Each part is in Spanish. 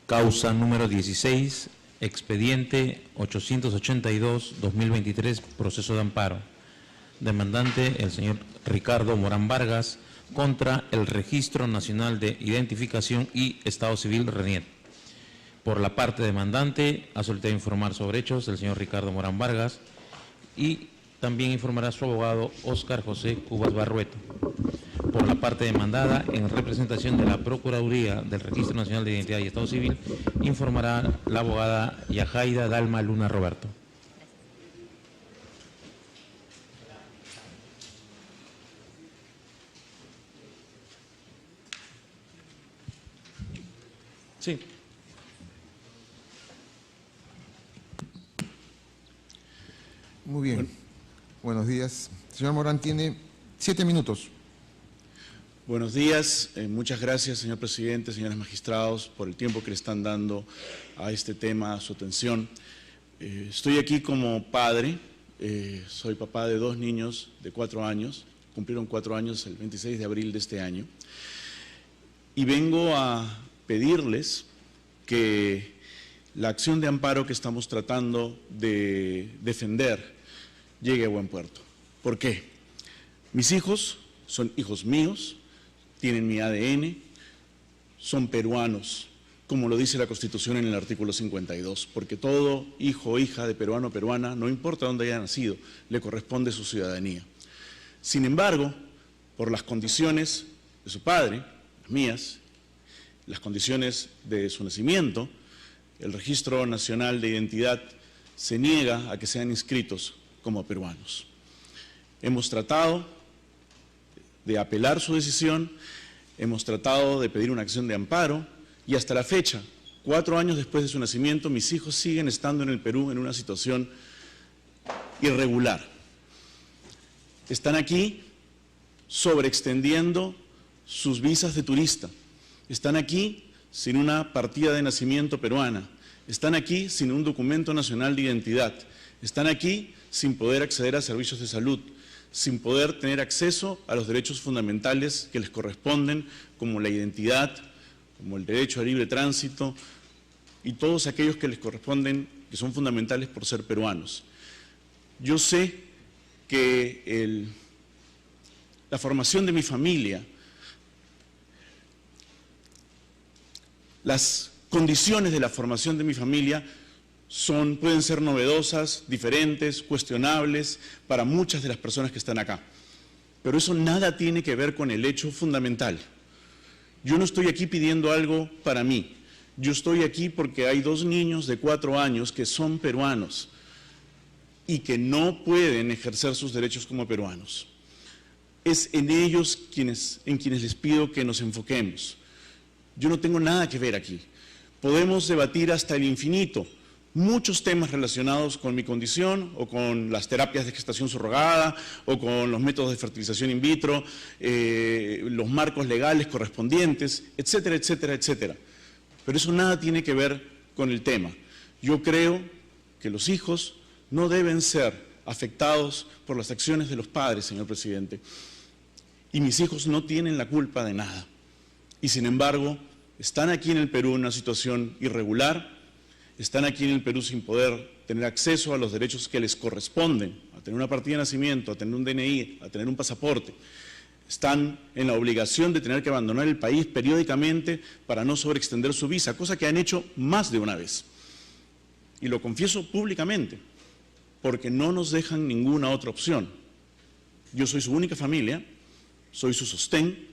Causa número 16, expediente 882-2023, proceso de amparo. Demandante, el señor Ricardo Morán Vargas, contra el Registro Nacional de Identificación y Estado Civil, RENIET. Por la parte demandante, ha solicitado informar sobre hechos el señor Ricardo Morán Vargas y también informará su abogado Óscar José Cubas Barrueto. Por la parte demandada, en representación de la Procuraduría del Registro Nacional de Identidad y Estado Civil, informará la abogada Yajaida Dalma Luna Roberto. Sí. Muy bien. Buenos días. Señor Morán, tiene 7 minutos. Buenos días. Muchas gracias, señor presidente, señores magistrados, por el tiempo que le están dando a este tema, a su atención. Estoy aquí como padre. Soy papá de 2 niños de 4 años. Cumplieron 4 años el 26 de abril de este año. Y vengo a pedirles que la acción de amparo que estamos tratando de defender llegue a buen puerto. ¿Por qué? Mis hijos son hijos míos, tienen mi ADN, son peruanos, como lo dice la Constitución en el artículo 52, porque todo hijo o hija de peruano o peruana, no importa dónde haya nacido, le corresponde su ciudadanía. Sin embargo, por las condiciones de su padre, las mías, las condiciones de su nacimiento, el Registro Nacional de Identidad se niega a que sean inscritos como peruanos. Hemos tratado de apelar su decisión, hemos tratado de pedir una acción de amparo y hasta la fecha, 4 años después de su nacimiento, mis hijos siguen estando en el Perú en una situación irregular. Están aquí sobreextendiendo sus visas de turista. Están aquí sin una partida de nacimiento peruana. Están aquí sin un documento nacional de identidad. Están aquí sin poder acceder a servicios de salud, sin poder tener acceso a los derechos fundamentales que les corresponden, como la identidad, como el derecho al libre tránsito y todos aquellos que les corresponden, que son fundamentales por ser peruanos. Yo sé que la formación de mi familia, las condiciones de la formación de mi familia pueden ser novedosas, diferentes, cuestionables para muchas de las personas que están acá. Pero eso nada tiene que ver con el hecho fundamental. Yo no estoy aquí pidiendo algo para mí. Yo estoy aquí porque hay 2 niños de 4 años que son peruanos y que no pueden ejercer sus derechos como peruanos. Es en ellos en quienes les pido que nos enfoquemos. Yo no tengo nada que ver aquí. Podemos debatir hasta el infinito muchos temas relacionados con mi condición o con las terapias de gestación subrogada o con los métodos de fertilización in vitro, los marcos legales correspondientes, etcétera, etcétera, etcétera. Pero eso nada tiene que ver con el tema. Yo creo que los hijos no deben ser afectados por las acciones de los padres, señor presidente. Y mis hijos no tienen la culpa de nada. Y sin embargo, están aquí en el Perú en una situación irregular, están aquí en el Perú sin poder tener acceso a los derechos que les corresponden, a tener una partida de nacimiento, a tener un DNI, a tener un pasaporte. Están en la obligación de tener que abandonar el país periódicamente para no sobreextender su visa, cosa que han hecho más de una vez. Y lo confieso públicamente, porque no nos dejan ninguna otra opción. Yo soy su única familia, soy su sostén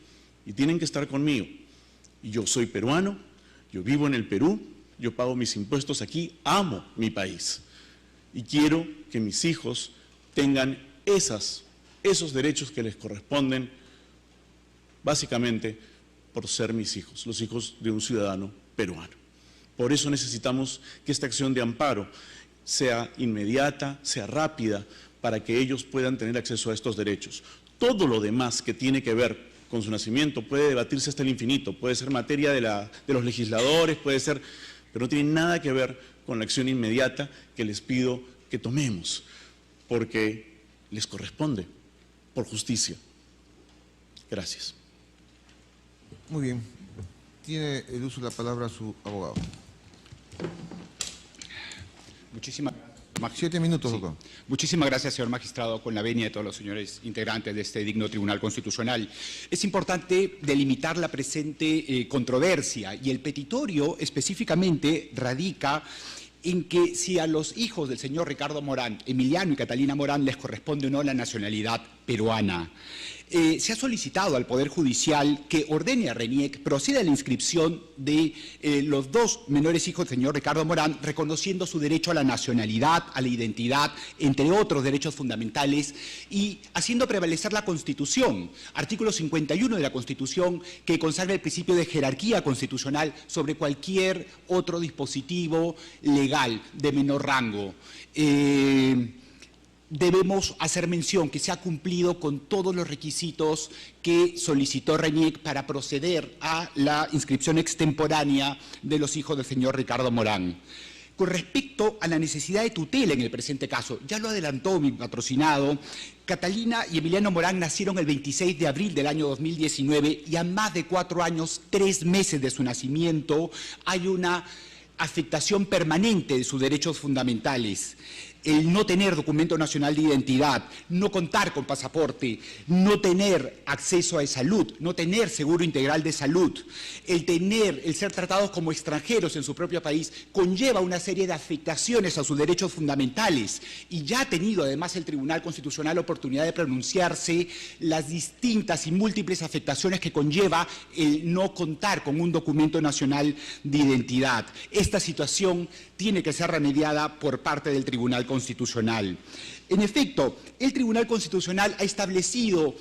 y tienen que estar conmigo. Y yo soy peruano, yo vivo en el Perú, yo pago mis impuestos aquí, amo mi país. Y quiero que mis hijos tengan esos derechos que les corresponden, básicamente por ser mis hijos, los hijos de un ciudadano peruano. Por eso necesitamos que esta acción de amparo sea inmediata, sea rápida, para que ellos puedan tener acceso a estos derechos. Todo lo demás que tiene que ver con su nacimiento puede debatirse hasta el infinito, puede ser materia de los legisladores, puede ser, pero no tiene nada que ver con la acción inmediata que les pido que tomemos, porque les corresponde por justicia. Gracias. Muy bien. Tiene el uso de la palabra su abogado. Muchísimas gracias. 7 minutos, doctor. Muchísimas gracias, señor magistrado, con la venia de todos los señores integrantes de este digno Tribunal Constitucional. Es importante delimitar la presente controversia, y el petitorio específicamente radica en que si a los hijos del señor Ricardo Morán, Emiliano y Catalina Morán, les corresponde o no la nacionalidad peruana. Se ha solicitado al Poder Judicial que ordene a RENIEC proceda a la inscripción de los dos menores hijos del señor Ricardo Morán, reconociendo su derecho a la nacionalidad, a la identidad, entre otros derechos fundamentales, y haciendo prevalecer la Constitución, artículo 51 de la Constitución, que consagra el principio de jerarquía constitucional sobre cualquier otro dispositivo legal de menor rango. Debemos hacer mención que se ha cumplido con todos los requisitos que solicitó RENIEC para proceder a la inscripción extemporánea de los hijos del señor Ricardo Morán. Con respecto a la necesidad de tutela en el presente caso, ya lo adelantó mi patrocinado, Catalina y Emiliano Morán nacieron el 26 de abril del año 2019 y a más de 4 años, 3 meses de su nacimiento, hay una afectación permanente de sus derechos fundamentales. El no tener documento nacional de identidad, no contar con pasaporte, no tener acceso a salud, no tener seguro integral de salud, el ser tratados como extranjeros en su propio país, conlleva una serie de afectaciones a sus derechos fundamentales, y ya ha tenido además el Tribunal Constitucional la oportunidad de pronunciarse las distintas y múltiples afectaciones que conlleva el no contar con un documento nacional de identidad. Esta situación tiene que ser remediada por parte del Tribunal Constitucional. En efecto, el Tribunal Constitucional ha establecido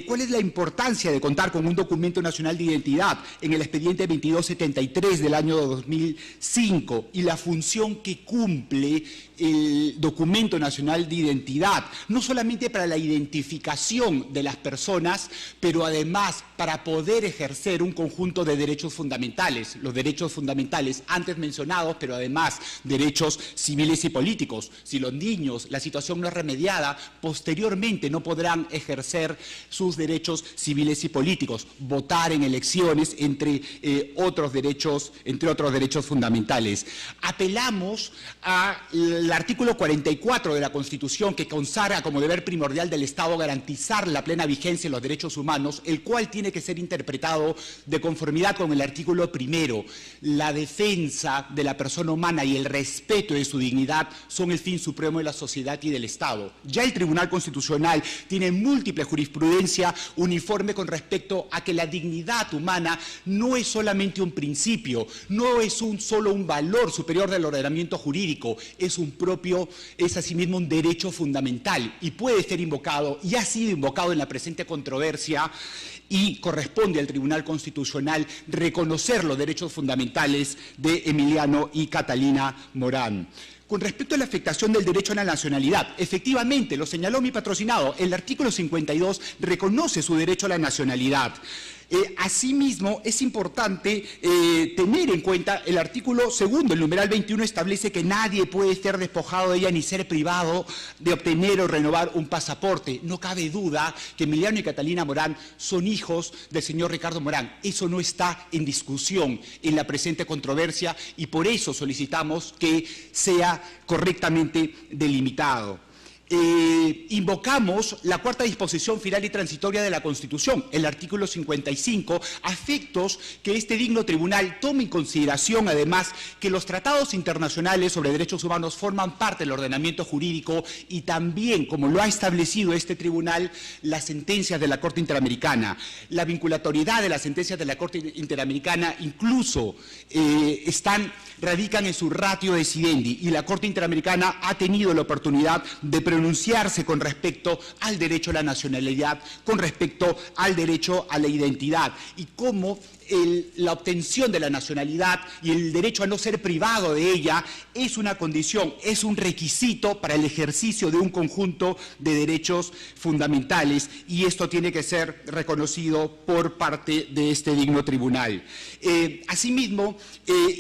cuál es la importancia de contar con un documento nacional de identidad en el expediente 2273 del año 2005 y la función que cumple el documento nacional de identidad, no solamente para la identificación de las personas, pero además para poder ejercer un conjunto de derechos fundamentales, los derechos fundamentales antes mencionados, pero además derechos civiles y políticos. Si los niños, la situación no es remediada, posteriormente no podrán ejercer sus derechos civiles y políticos, votar en elecciones, entre otros derechos fundamentales. Apelamos al artículo 44 de la Constitución, que consagra como deber primordial del Estado garantizar la plena vigencia de los derechos humanos, el cual tiene que ser interpretado de conformidad con el artículo primero. La defensa de la persona humana y el respeto de su dignidad son el fin supremo de la sociedad y del Estado. Ya el Tribunal Constitucional tiene múltiple jurisprudencia uniforme con respecto a que la dignidad humana no es solamente un principio, no es solo un valor superior del ordenamiento jurídico, es asimismo un derecho fundamental y puede ser invocado y ha sido invocado en la presente controversia, y corresponde al Tribunal Constitucional reconocer los derechos fundamentales de Emiliano y Catalina Morán. Con respecto a la afectación del derecho a la nacionalidad, efectivamente, lo señaló mi patrocinado, el artículo 52 reconoce su derecho a la nacionalidad. Asimismo, es importante tener en cuenta el artículo segundo, el numeral 21 establece que nadie puede ser despojado de ella ni ser privado de obtener o renovar un pasaporte. No cabe duda que Emiliano y Catalina Morán son hijos del señor Ricardo Morán. Eso no está en discusión en la presente controversia y por eso solicitamos que sea correctamente delimitado. Invocamos la cuarta disposición final y transitoria de la Constitución, el artículo 55, a efectos que este digno tribunal tome en consideración además que los tratados internacionales sobre derechos humanos forman parte del ordenamiento jurídico y también, como lo ha establecido este tribunal, las sentencias de la Corte Interamericana. La vinculatoriedad de las sentencias de la Corte Interamericana incluso radican en su ratio decidendi y la Corte Interamericana ha tenido la oportunidad de pronunciarse con respecto al derecho a la nacionalidad, con respecto al derecho a la identidad y cómo la obtención de la nacionalidad y el derecho a no ser privado de ella es una condición, es un requisito para el ejercicio de un conjunto de derechos fundamentales y esto tiene que ser reconocido por parte de este digno tribunal. Asimismo,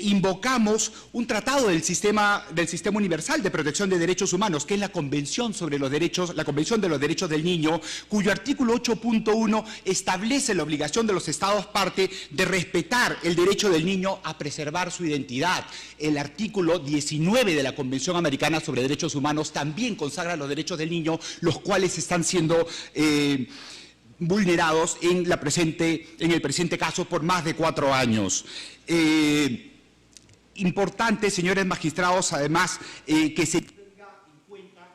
invocamos un tratado del Sistema Universal de Protección de Derechos Humanos, que es la Convención Convención sobre los Derechos, la Convención de los Derechos del Niño, cuyo artículo 8.1 establece la obligación de los Estados parte de respetar el derecho del niño a preservar su identidad. El artículo 19 de la Convención Americana sobre Derechos Humanos también consagra los derechos del niño, los cuales están siendo vulnerados en el presente caso por más de 4 años. Importante, señores magistrados, además, que se tenga en cuenta...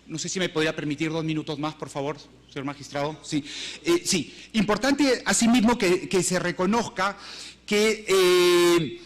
No sé si me podría permitir 2 minutos más, por favor, señor magistrado. Sí, sí. Importante, asimismo, que se reconozca que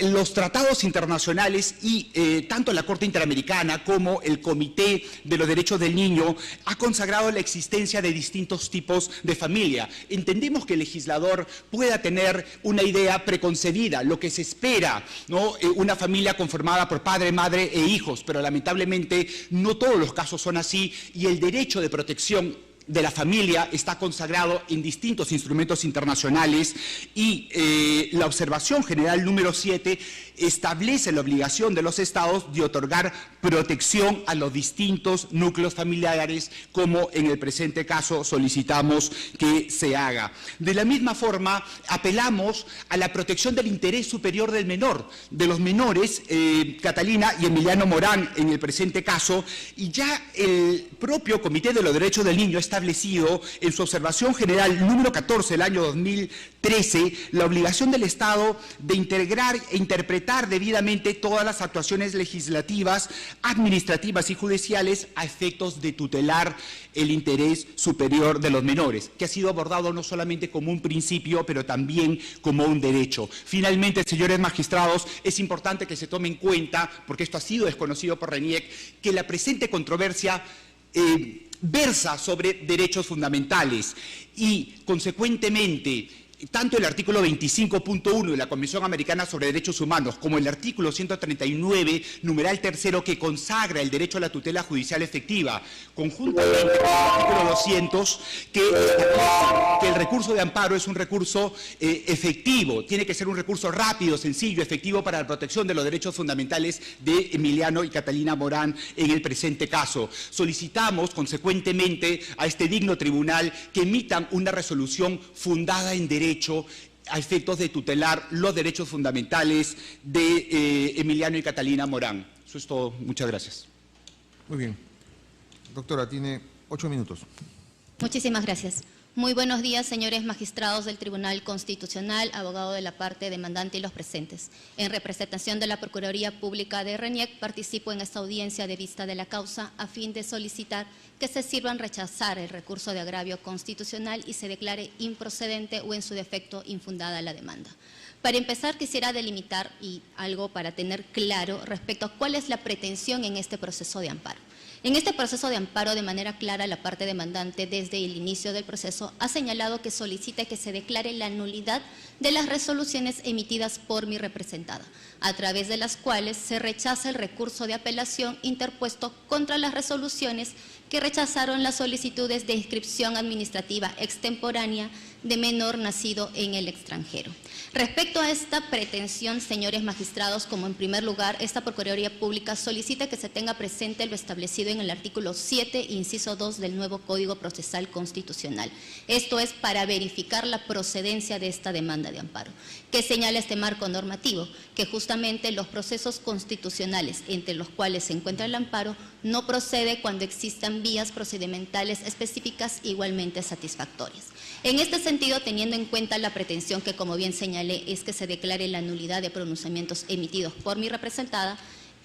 los tratados internacionales y tanto la Corte Interamericana como el Comité de los Derechos del Niño ha consagrado la existencia de distintos tipos de familia. Entendemos que el legislador pueda tener una idea preconcebida, lo que se espera, ¿no? Una familia conformada por padre, madre e hijos, pero lamentablemente no todos los casos son así y el derecho de protección de la familia está consagrado en distintos instrumentos internacionales y la observación general número 7 establece la obligación de los Estados de otorgar protección a los distintos núcleos familiares, como en el presente caso solicitamos que se haga. De la misma forma, apelamos a la protección del interés superior del menor, de los menores, Catalina y Emiliano Morán en el presente caso, y ya el propio Comité de los Derechos del Niño ha establecido en su observación general número 14 del año 2013 la obligación del Estado de integrar e interpretar debidamente todas las actuaciones legislativas, administrativas y judiciales a efectos de tutelar el interés superior de los menores, que ha sido abordado no solamente como un principio, pero también como un derecho. Finalmente, señores magistrados, es importante que se tome en cuenta, porque esto ha sido desconocido por RENIEC, que la presente controversia versa sobre derechos fundamentales y, consecuentemente, tanto el artículo 25.1 de la Convención Americana sobre Derechos Humanos como el artículo 139, numeral 3, que consagra el derecho a la tutela judicial efectiva, conjuntamente con el artículo 200, que establece que el recurso de amparo es un recurso efectivo, tiene que ser un recurso rápido, sencillo, efectivo para la protección de los derechos fundamentales de Emiliano y Catalina Morán en el presente caso. Solicitamos, consecuentemente, a este digno tribunal que emitan una resolución fundada en derecho a efectos de tutelar los derechos fundamentales de Emiliano y Catalina Morán. Eso es todo. Muchas gracias. Muy bien. Doctora, tiene 8 minutos. Muchísimas gracias. Muy buenos días, señores magistrados del Tribunal Constitucional, abogado de la parte demandante y los presentes. En representación de la Procuraduría Pública de RENIEC, participo en esta audiencia de vista de la causa a fin de solicitar que se sirvan rechazar el recurso de agravio constitucional y se declare improcedente o en su defecto infundada la demanda. Para empezar, quisiera delimitar algo para tener claro respecto a cuál es la pretensión en este proceso de amparo. En este proceso de amparo, de manera clara, la parte demandante desde el inicio del proceso ha señalado que solicita que se declare la nulidad de las resoluciones emitidas por mi representada, a través de las cuales se rechaza el recurso de apelación interpuesto contra las resoluciones que rechazaron las solicitudes de inscripción administrativa extemporánea de menor nacido en el extranjero. Respecto a esta pretensión, señores magistrados, como en primer lugar, esta Procuraduría Pública solicita que se tenga presente lo establecido en el artículo 7, inciso 2 del nuevo Código Procesal Constitucional. Esto es para verificar la procedencia de esta demanda de amparo. ¿Qué señala este marco normativo? Que justamente los procesos constitucionales entre los cuales se encuentra el amparo no procede cuando existan vías procedimentales específicas igualmente satisfactorias. En este sentido, teniendo en cuenta la pretensión que, como bien señalé, es que se declare la nulidad de pronunciamientos emitidos por mi representada,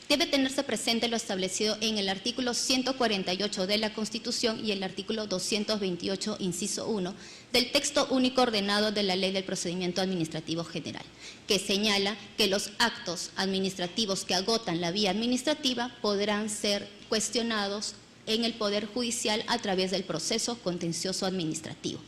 debe tenerse presente lo establecido en el artículo 148 de la Constitución y el artículo 228, inciso 1, del texto único ordenado de la Ley del Procedimiento Administrativo General, que señala que los actos administrativos que agotan la vía administrativa podrán ser cuestionados en el Poder Judicial a través del proceso contencioso administrativo.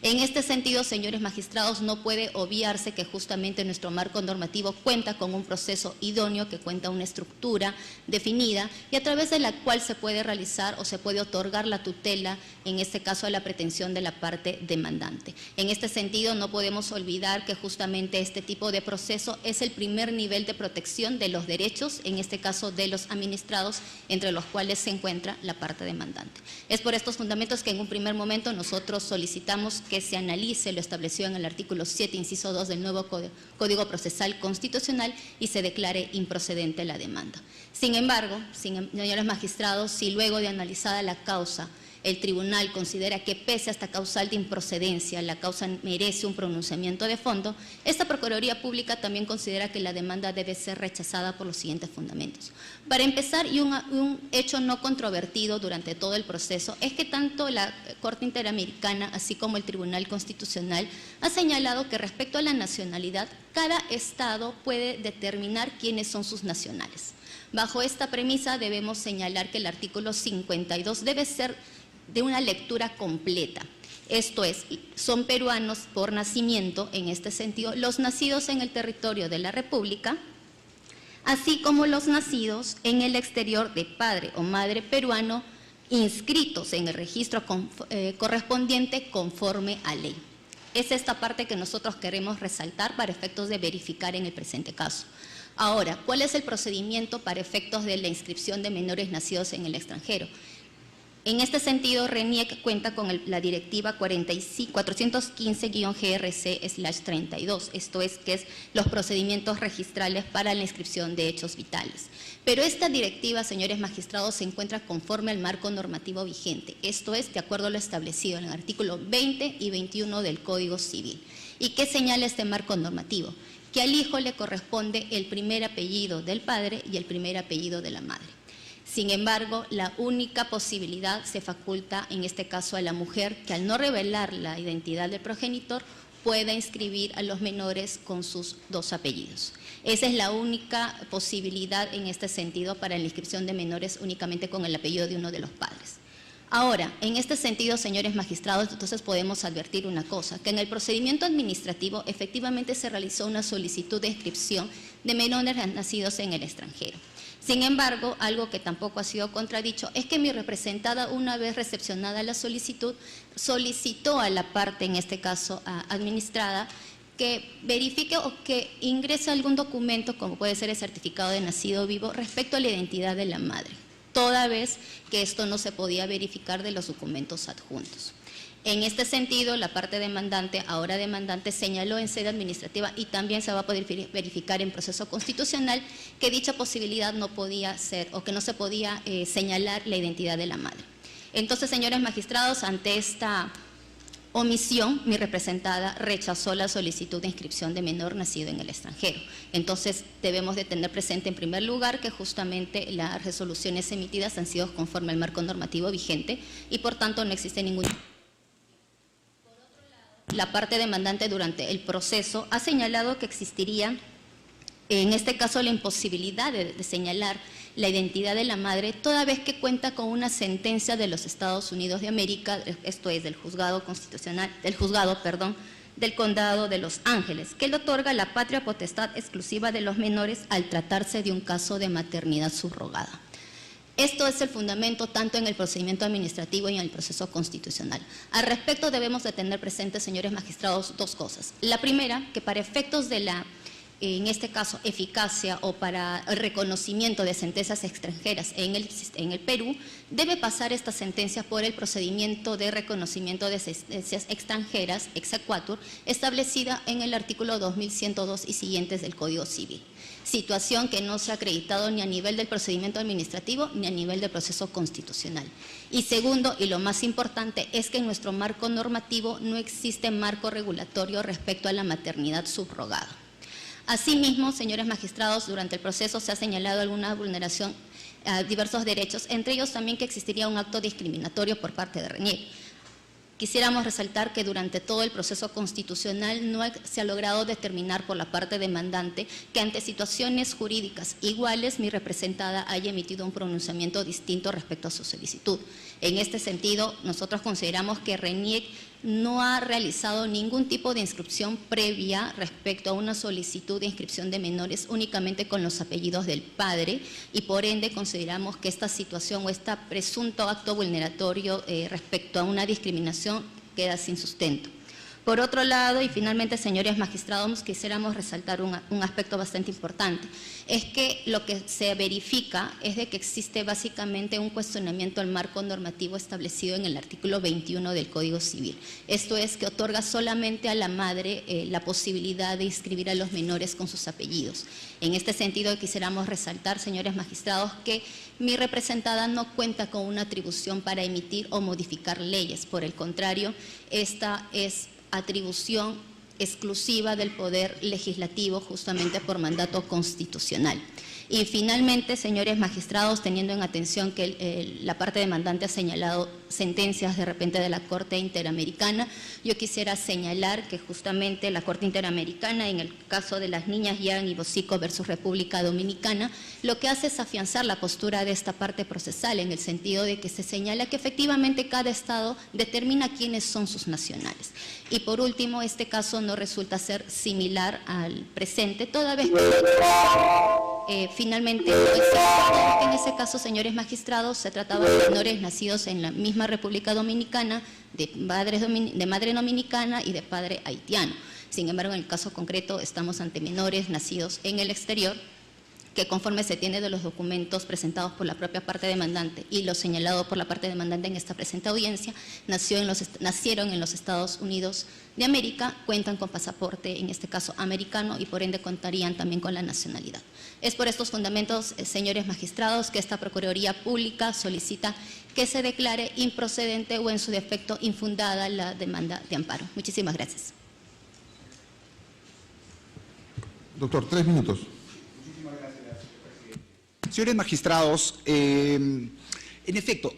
En este sentido, señores magistrados, no puede obviarse que justamente nuestro marco normativo cuenta con un proceso idóneo, que cuenta una estructura definida y a través de la cual se puede realizar o se puede otorgar la tutela, en este caso a la pretensión de la parte demandante. En este sentido, no podemos olvidar que justamente este tipo de proceso es el primer nivel de protección de los derechos, en este caso de los administrados, entre los cuales se encuentra la parte demandante. Es por estos fundamentos que en un primer momento nosotros solicitamos que se analice lo establecido en el artículo 7, inciso 2 del nuevo Código Procesal Constitucional y se declare improcedente la demanda. Sin embargo, señores magistrados, si luego de analizada la causa, el tribunal considera que pese a esta causal de improcedencia, la causa merece un pronunciamiento de fondo, esta Procuraduría Pública también considera que la demanda debe ser rechazada por los siguientes fundamentos. Para empezar, y un hecho no controvertido durante todo el proceso, es que tanto la Corte Interamericana, así como el Tribunal Constitucional, ha señalado que respecto a la nacionalidad, cada Estado puede determinar quiénes son sus nacionales. Bajo esta premisa debemos señalar que el artículo 52 debe ser de una lectura completa. Esto es, son peruanos por nacimiento, en este sentido, los nacidos en el territorio de la República, así como los nacidos en el exterior de padre o madre peruano, inscritos en el registro correspondiente conforme a ley. Es esta parte que nosotros queremos resaltar para efectos de verificar en el presente caso. Ahora, ¿cuál es el procedimiento para efectos de la inscripción de menores nacidos en el extranjero? En este sentido, RENIEC cuenta con la directiva 415-GRC/32, esto es, que es los procedimientos registrales para la inscripción de hechos vitales. Pero esta directiva, señores magistrados, se encuentra conforme al marco normativo vigente, esto es, de acuerdo a lo establecido en el artículo 20 y 21 del Código Civil. ¿Y qué señala este marco normativo? Que al hijo le corresponde el primer apellido del padre y el primer apellido de la madre. Sin embargo, la única posibilidad se faculta, en este caso, a la mujer que al no revelar la identidad del progenitor pueda inscribir a los menores con sus dos apellidos. Esa es la única posibilidad en este sentido para la inscripción de menores únicamente con el apellido de uno de los padres. Ahora, en este sentido, señores magistrados, entonces podemos advertir una cosa, que en el procedimiento administrativo efectivamente se realizó una solicitud de inscripción de menores nacidos en el extranjero. Sin embargo, algo que tampoco ha sido contradicho es que mi representada, una vez recepcionada la solicitud, solicitó a la parte, en este caso administrada, que verifique o que ingrese algún documento, como puede ser el certificado de nacido vivo, respecto a la identidad de la madre, toda vez que esto no se podía verificar de los documentos adjuntos. En este sentido, la parte demandante, ahora demandante, señaló en sede administrativa y también se va a poder verificar en proceso constitucional que dicha posibilidad no podía ser o que no se podía señalar la identidad de la madre. Entonces, señores magistrados, ante esta omisión, mi representada rechazó la solicitud de inscripción de menor nacido en el extranjero. Entonces, debemos de tener presente en primer lugar que justamente las resoluciones emitidas han sido conforme al marco normativo vigente y por tanto no existe ningún... La parte demandante durante el proceso ha señalado que existiría, en este caso, la imposibilidad de señalar la identidad de la madre, toda vez que cuenta con una sentencia de los Estados Unidos de América, esto es, del juzgado del Condado de Los Ángeles, que le otorga la patria potestad exclusiva de los menores al tratarse de un caso de maternidad subrogada. Esto es el fundamento tanto en el procedimiento administrativo y en el proceso constitucional. Al respecto debemos de tener presentes, señores magistrados, dos cosas. La primera, que para efectos de la, en este caso, eficacia o para el reconocimiento de sentencias extranjeras en el Perú, debe pasar esta sentencia por el procedimiento de reconocimiento de sentencias extranjeras, exequatur, establecida en el artículo 2102 y siguientes del Código Civil. Situación que no se ha acreditado ni a nivel del procedimiento administrativo ni a nivel del proceso constitucional. Y segundo, y lo más importante, es que en nuestro marco normativo no existe marco regulatorio respecto a la maternidad subrogada. Asimismo, señores magistrados, durante el proceso se ha señalado alguna vulneración a diversos derechos, entre ellos también que existiría un acto discriminatorio por parte de RENIEC. Quisiéramos resaltar que durante todo el proceso constitucional no se ha logrado determinar por la parte demandante que ante situaciones jurídicas iguales mi representada haya emitido un pronunciamiento distinto respecto a su solicitud. En este sentido, nosotros consideramos que RENIEC no ha realizado ningún tipo de inscripción previa respecto a una solicitud de inscripción de menores únicamente con los apellidos del padre, y por ende consideramos que esta situación o este presunto acto vulneratorio respecto a una discriminación queda sin sustento. Por otro lado, y finalmente, señores magistrados, quisiéramos resaltar un aspecto bastante importante. Es que lo que se verifica es de que existe básicamente un cuestionamiento al marco normativo establecido en el artículo 21 del Código Civil. Esto es que otorga solamente a la madre la posibilidad de inscribir a los menores con sus apellidos. En este sentido, quisiéramos resaltar, señores magistrados, que mi representada no cuenta con una atribución para emitir o modificar leyes. Por el contrario, esta es atribución exclusiva del Poder Legislativo, justamente por mandato constitucional. Y finalmente, señores magistrados, teniendo en atención que la parte demandante ha señalado sentencias de repente de la Corte Interamericana, yo quisiera señalar que justamente la Corte Interamericana, en el caso de las niñas Yang y Bosico versus República Dominicana, lo que hace es afianzar la postura de esta parte procesal, en el sentido de que se señala que efectivamente cada Estado determina quiénes son sus nacionales. Y por último, este caso no resulta ser similar al presente, toda vez que finalmente no es cierto que en ese caso, señores magistrados, se trataba de menores nacidos en la misma República Dominicana, de madre dominicana y de padre haitiano. Sin embargo, en el caso concreto estamos ante menores nacidos en el exterior, que conforme se tiene de los documentos presentados por la propia parte demandante y lo señalado por la parte demandante en esta presente audiencia, nacieron en los Estados Unidos de América, cuentan con pasaporte, en este caso americano, y por ende contarían también con la nacionalidad. Es por estos fundamentos, señores magistrados, que esta Procuraduría Pública solicita que se declare improcedente o en su defecto infundada la demanda de amparo. Muchísimas gracias. Doctor, 3 minutos. Señores magistrados, en efecto,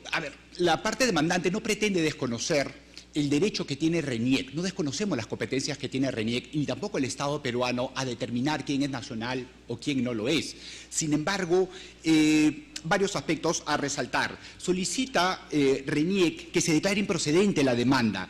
la parte demandante no pretende desconocer el derecho que tiene RENIEC. No desconocemos las competencias que tiene RENIEC y tampoco el Estado peruano a determinar quién es nacional o quién no lo es. Sin embargo, varios aspectos a resaltar. Solicita RENIEC que se declare improcedente la demanda,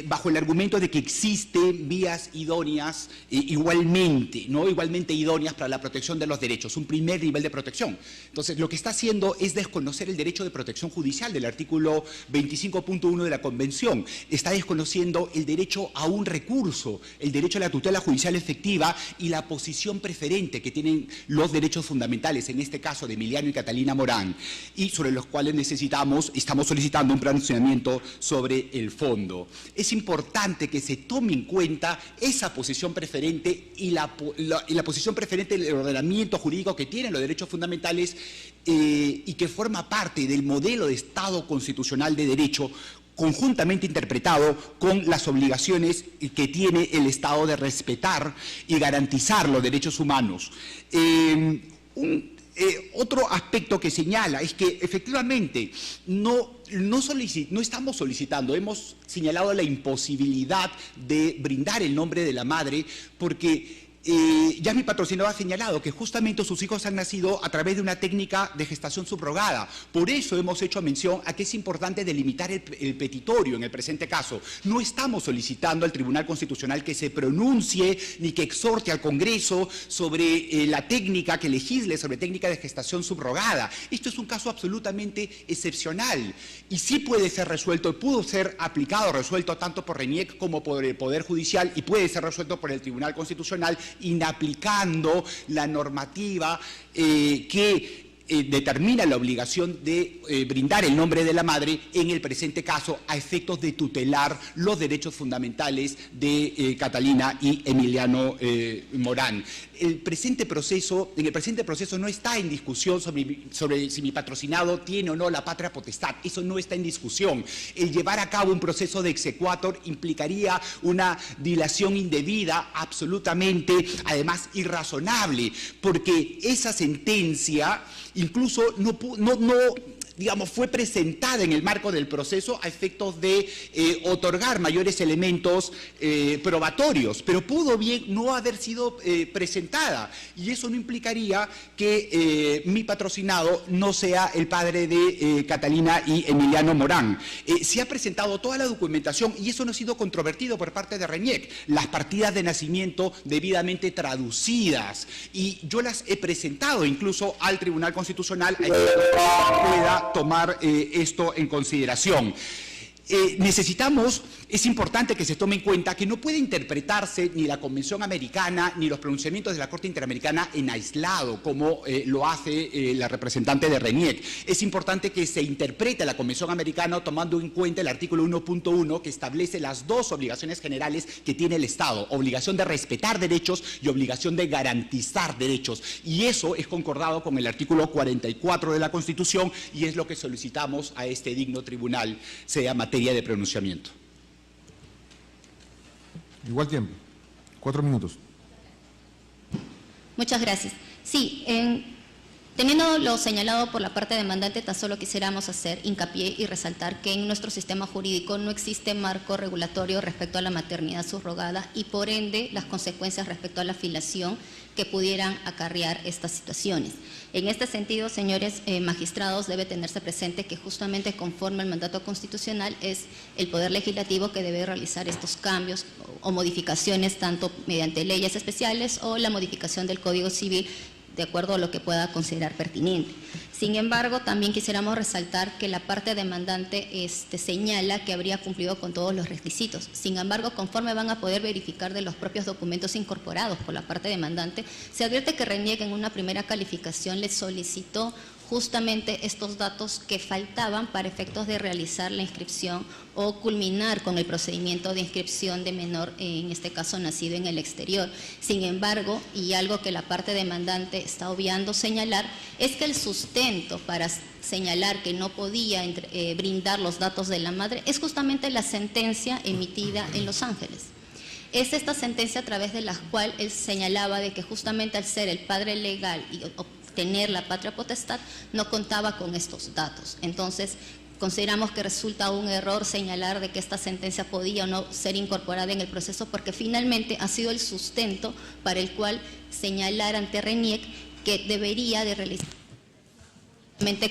bajo el argumento de que existen vías idóneas igualmente idóneas para la protección de los derechos, un primer nivel de protección. Entonces, lo que está haciendo es desconocer el derecho de protección judicial del artículo 25.1 de la Convención. Está desconociendo el derecho a un recurso, el derecho a la tutela judicial efectiva y la posición preferente que tienen los derechos fundamentales, en este caso de Emiliano y Catalina Morán, y sobre los cuales estamos solicitando un pronunciamiento sobre el fondo. Es importante que se tome en cuenta esa posición preferente y la posición preferente del ordenamiento jurídico que tienen los derechos fundamentales y que forma parte del modelo de Estado constitucional de derecho, conjuntamente interpretado con las obligaciones que tiene el Estado de respetar y garantizar los derechos humanos. Otro aspecto que señala es que efectivamente no estamos solicitando, hemos señalado la imposibilidad de brindar el nombre de la madre porque ya mi patrocinador ha señalado que justamente sus hijos han nacido a través de una técnica de gestación subrogada. Por eso hemos hecho mención a que es importante delimitar el petitorio en el presente caso. No estamos solicitando al Tribunal Constitucional que se pronuncie ni que exhorte al Congreso sobre la técnica, que legisle sobre técnica de gestación subrogada. Esto es un caso absolutamente excepcional y sí puede ser resuelto, pudo ser aplicado, resuelto tanto por RENIEC como por el Poder Judicial y puede ser resuelto por el Tribunal Constitucional, inaplicando la normativa que determina la obligación de brindar el nombre de la madre en el presente caso a efectos de tutelar los derechos fundamentales de Catalina y Emiliano Morán. En el presente proceso no está en discusión sobre si mi patrocinado tiene o no la patria potestad. Eso no está en discusión. El llevar a cabo un proceso de exequatur implicaría una dilación indebida, absolutamente, además, irrazonable, porque esa sentencia incluso digamos, fue presentada en el marco del proceso a efectos de otorgar mayores elementos probatorios, pero pudo bien no haber sido presentada, y eso no implicaría que mi patrocinado no sea el padre de Catalina y Emiliano Morán. Se ha presentado toda la documentación y eso no ha sido controvertido por parte de RENIEC, las partidas de nacimiento debidamente traducidas, y yo las he presentado incluso al Tribunal Constitucional a que pueda tomar esto en consideración. Es importante que se tome en cuenta que no puede interpretarse ni la Convención Americana ni los pronunciamientos de la Corte Interamericana en aislado, como lo hace la representante de RENIEC. Es importante que se interprete la Convención Americana tomando en cuenta el artículo 1.1, que establece las dos obligaciones generales que tiene el Estado: obligación de respetar derechos y obligación de garantizar derechos. Y eso es concordado con el artículo 44 de la Constitución, y es lo que solicitamos a este digno tribunal, sea materia de pronunciamiento. Igual tiempo, 4 minutos. Muchas gracias. Sí, teniendo lo señalado por la parte demandante, tan solo quisiéramos hacer hincapié y resaltar que en nuestro sistema jurídico no existe marco regulatorio respecto a la maternidad subrogada y por ende las consecuencias respecto a la filiación que pudieran acarrear estas situaciones. En este sentido, señores magistrados, debe tenerse presente que justamente conforme al mandato constitucional es el Poder Legislativo que debe realizar estos cambios o modificaciones tanto mediante leyes especiales o la modificación del Código Civil de acuerdo a lo que pueda considerar pertinente. Sin embargo, también quisiéramos resaltar que la parte demandante señala que habría cumplido con todos los requisitos. Sin embargo, conforme van a poder verificar de los propios documentos incorporados por la parte demandante, se advierte que RENIEC en una primera calificación le solicitó justamente estos datos que faltaban para efectos de realizar la inscripción o culminar con el procedimiento de inscripción de menor, en este caso nacido en el exterior. Sin embargo, y algo que la parte demandante está obviando señalar, es que el sustento para señalar que no podía brindar los datos de la madre es justamente la sentencia emitida en Los Ángeles. Es esta sentencia a través de la cual él señalaba de que justamente al ser el padre legal y obtener la patria potestad no contaba con estos datos. Entonces, consideramos que resulta un error señalar de que esta sentencia podía o no ser incorporada en el proceso, porque finalmente ha sido el sustento para el cual señalar ante RENIEC que debería de realizar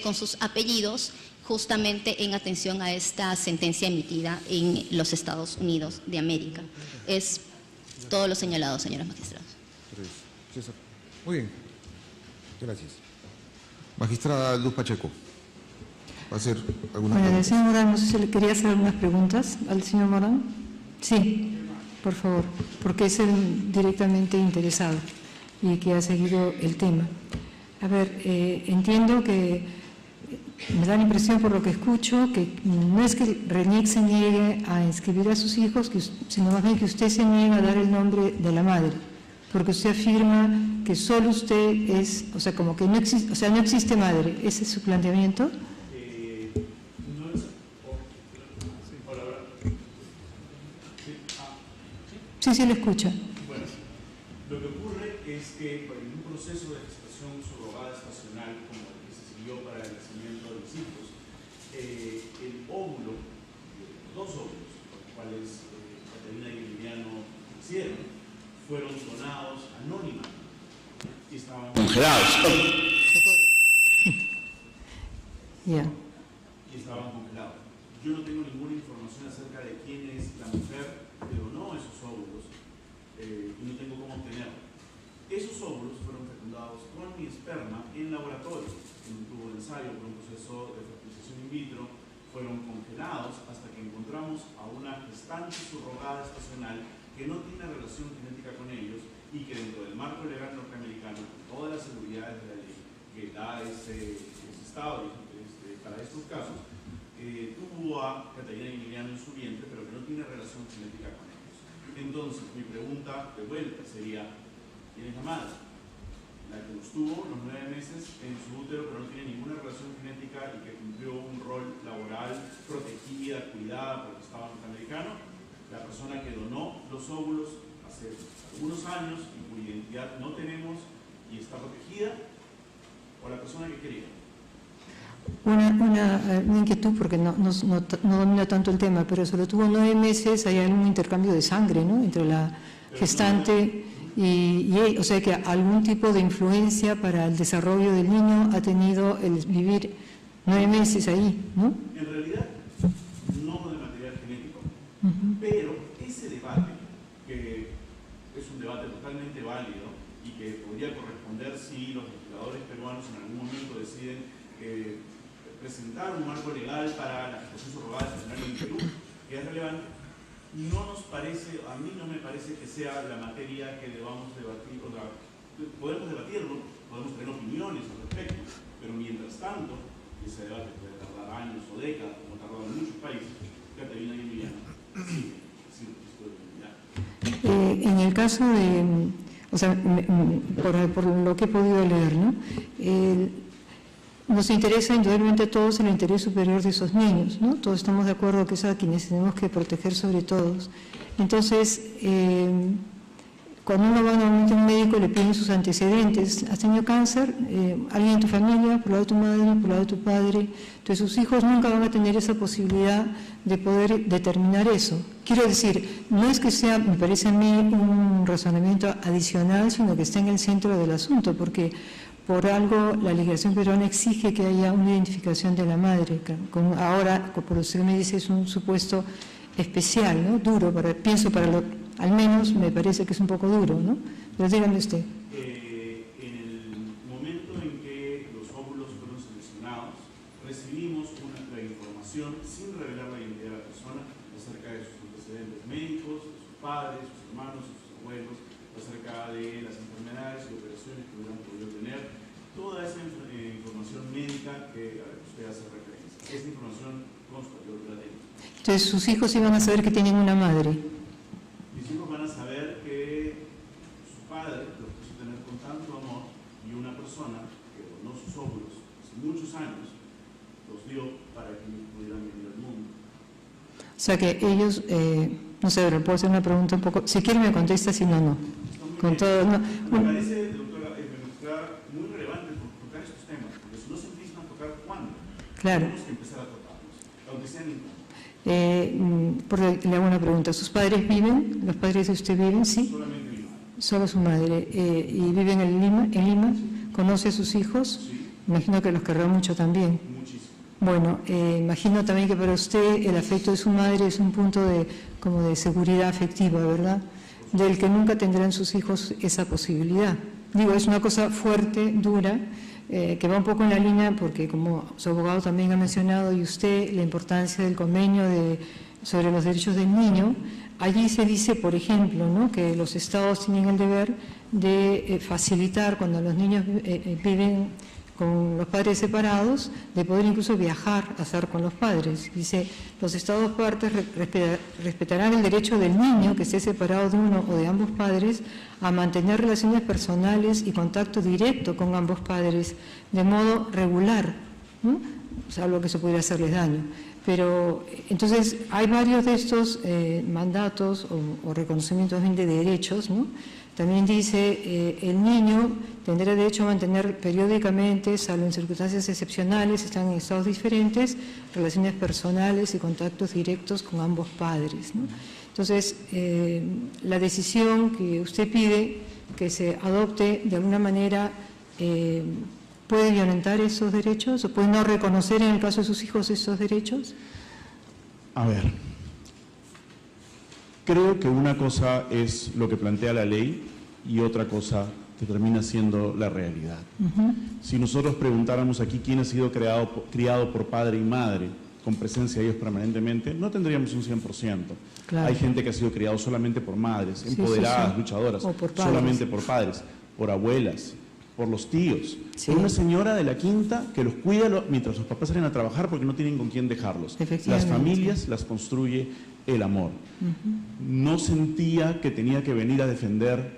con sus apellidos justamente en atención a esta sentencia emitida en los Estados Unidos de América. Es todo lo señalado, señores magistrados. César. Muy bien. Gracias. Magistrada Luz Pacheco, ¿va a hacer alguna pregunta? Señor Morán, no sé si le quería hacer algunas preguntas al señor Morán. Sí, por favor, porque es el directamente interesado y que ha seguido el tema. A ver, entiendo que me da la impresión por lo que escucho que no es que RENIEC se niegue a inscribir a sus hijos, sino más bien que usted se niega a dar el nombre de la madre, porque usted afirma que solo usted es, o sea, como que no existe, o sea, no existe madre. ¿Ese es su planteamiento? Sí, le escucha. Bueno, lo que ocurre es que en un proceso de gestación subrogada estacional como el que se siguió para el nacimiento de los hijos, el óvulo, los dos óvulos, los cuales Catalina y Emiliano nacieron, fueron donados anónimamente y estaban congelados. Ya. Y estaban congelados. Yo no tengo ninguna información acerca de quién es la mujer que donó esos óvulos y no tengo cómo obtenerlo. Esos óvulos fueron fecundados con mi esperma en laboratorio, en un tubo de ensayo, por un proceso de fertilización in vitro, fueron congelados hasta que encontramos a una gestante subrogada estacional que no tiene relación genética con ellos y que dentro del marco legal norteamericano, con todas las seguridades de la ley que da ese estado para estos casos, tuvo a Catalina y Emiliano en su vientre, pero que no tiene relación genética con ellos. Entonces, mi pregunta de vuelta sería, ¿quién es la madre? La que los tuvo los 9 meses en su útero, pero no tiene ninguna relación genética y que cumplió un rol laboral, protegida, cuidada por el Estado norteamericano. La persona que donó los óvulos hace algunos años y cuya identidad no tenemos y está protegida, o la persona que quería. Una inquietud, porque no domina tanto el tema, pero sobre todo 9 meses hay algún intercambio de sangre, ¿no?, entre la gestante y o sea que algún tipo de influencia para el desarrollo del niño ha tenido el vivir 9 meses ahí, ¿no? En realidad, no de material genético, pero ese debate, que es un debate totalmente válido y que podría corresponder si los legisladores peruanos en algún momento deciden presentar un marco legal para la gestación subrogada estacionaria en Perú, que es relevante, no nos parece, a mí no me parece que sea la materia que debamos debatir. O sea, podemos debatirlo, podemos tener opiniones al respecto, pero mientras tanto, ese debate puede tardar años o décadas, como ha tardado en muchos países. Caterina y Emiliano, en el caso de, o sea, por lo que he podido leer, ¿no?, nos interesa indudablemente a todos el interés superior de esos niños, ¿no? Todos estamos de acuerdo que es a quienes tenemos que proteger sobre todos. Entonces, cuando uno va normalmente a un médico le piden sus antecedentes. ¿Has tenido cáncer? ¿Alguien en tu familia? ¿Por lado de tu madre? ¿Por lado de tu padre? Entonces sus hijos nunca van a tener esa posibilidad de poder determinar eso. Quiero decir, no es que sea, me parece a mí, un razonamiento adicional, sino que está en el centro del asunto, porque por algo la legislación peruana exige que haya una identificación de la madre. Ahora, por lo que me dice, es un supuesto especial, ¿no?, duro, pienso para lo, al menos me parece que es un poco duro, ¿no? Pero dígame usted. En el momento en que los óvulos fueron seleccionados, recibimos la información sin revelar la identidad de la persona acerca de sus antecedentes médicos, de sus padres, sus hermanos, sus abuelos, acerca de las enfermedades y operaciones que hubieran podido tener, toda esa información médica que usted hace referencia. Esa información consta, yo la tengo. Entonces, sus hijos iban a saber que tienen una madre. Mis hijos van a saber que su padre los quiso tener con tanto amor y una persona que donó sus óvulos hace muchos años los dio para que pudieran venir al mundo. O sea que ellos, no sé, pero puedo hacer una pregunta un poco, si quiere me contesta, si no, no. Con todo, no. Me parece, doctora, muy relevante tocar estos temas, porque si no se empiezan a tocar, ¿cuándo? Claro. Tenemos que empezar a tocarlos, aunque sean incómodos. Le hago una pregunta. ¿Sus padres viven? ¿Los padres de usted viven? Sí. Solamente mi madre. Solo su madre. ¿Y viven en Lima? ¿Conoce a sus hijos? Sí. Imagino que los querrá mucho también. Muchísimo. Bueno, imagino también que para usted el afecto de su madre es un punto como de seguridad afectiva, ¿verdad? Del que nunca tendrán sus hijos esa posibilidad. Digo, es una cosa fuerte, dura, que va un poco en la línea, porque como su abogado también ha mencionado, y usted, la importancia del convenio sobre los derechos del niño. Allí se dice, por ejemplo, ¿no?, que los estados tienen el deber de facilitar, cuando los niños viven con los padres separados, de poder incluso viajar a estar con los padres. Dice, los estados partes respetarán el derecho del niño que esté separado de uno o de ambos padres a mantener relaciones personales y contacto directo con ambos padres de modo regular, ¿no?, salvo que eso pudiera hacerles daño. Pero entonces hay varios de estos mandatos o reconocimientos de derechos, ¿no? También dice, el niño tendrá derecho a mantener periódicamente, salvo en circunstancias excepcionales, están en estados diferentes, relaciones personales y contactos directos con ambos padres, ¿no? Entonces, la decisión que usted pide que se adopte de alguna manera puede violentar esos derechos o puede no reconocer en el caso de sus hijos esos derechos. A ver, creo que una cosa es lo que plantea la ley y otra cosa que termina siendo la realidad. Si nosotros preguntáramos aquí quién ha sido criado por padre y madre, con presencia de ellos permanentemente, no tendríamos un 100%. Claro. Hay gente que ha sido criado solamente por madres, empoderadas, luchadoras, o por solamente por padres, por abuelas, por los tíos, Sí. por una señora de la quinta que los cuida mientras sus papás salen a trabajar porque no tienen con quién dejarlos. Las Efectivamente. familias las construye el amor. No sentía que tenía que venir a defender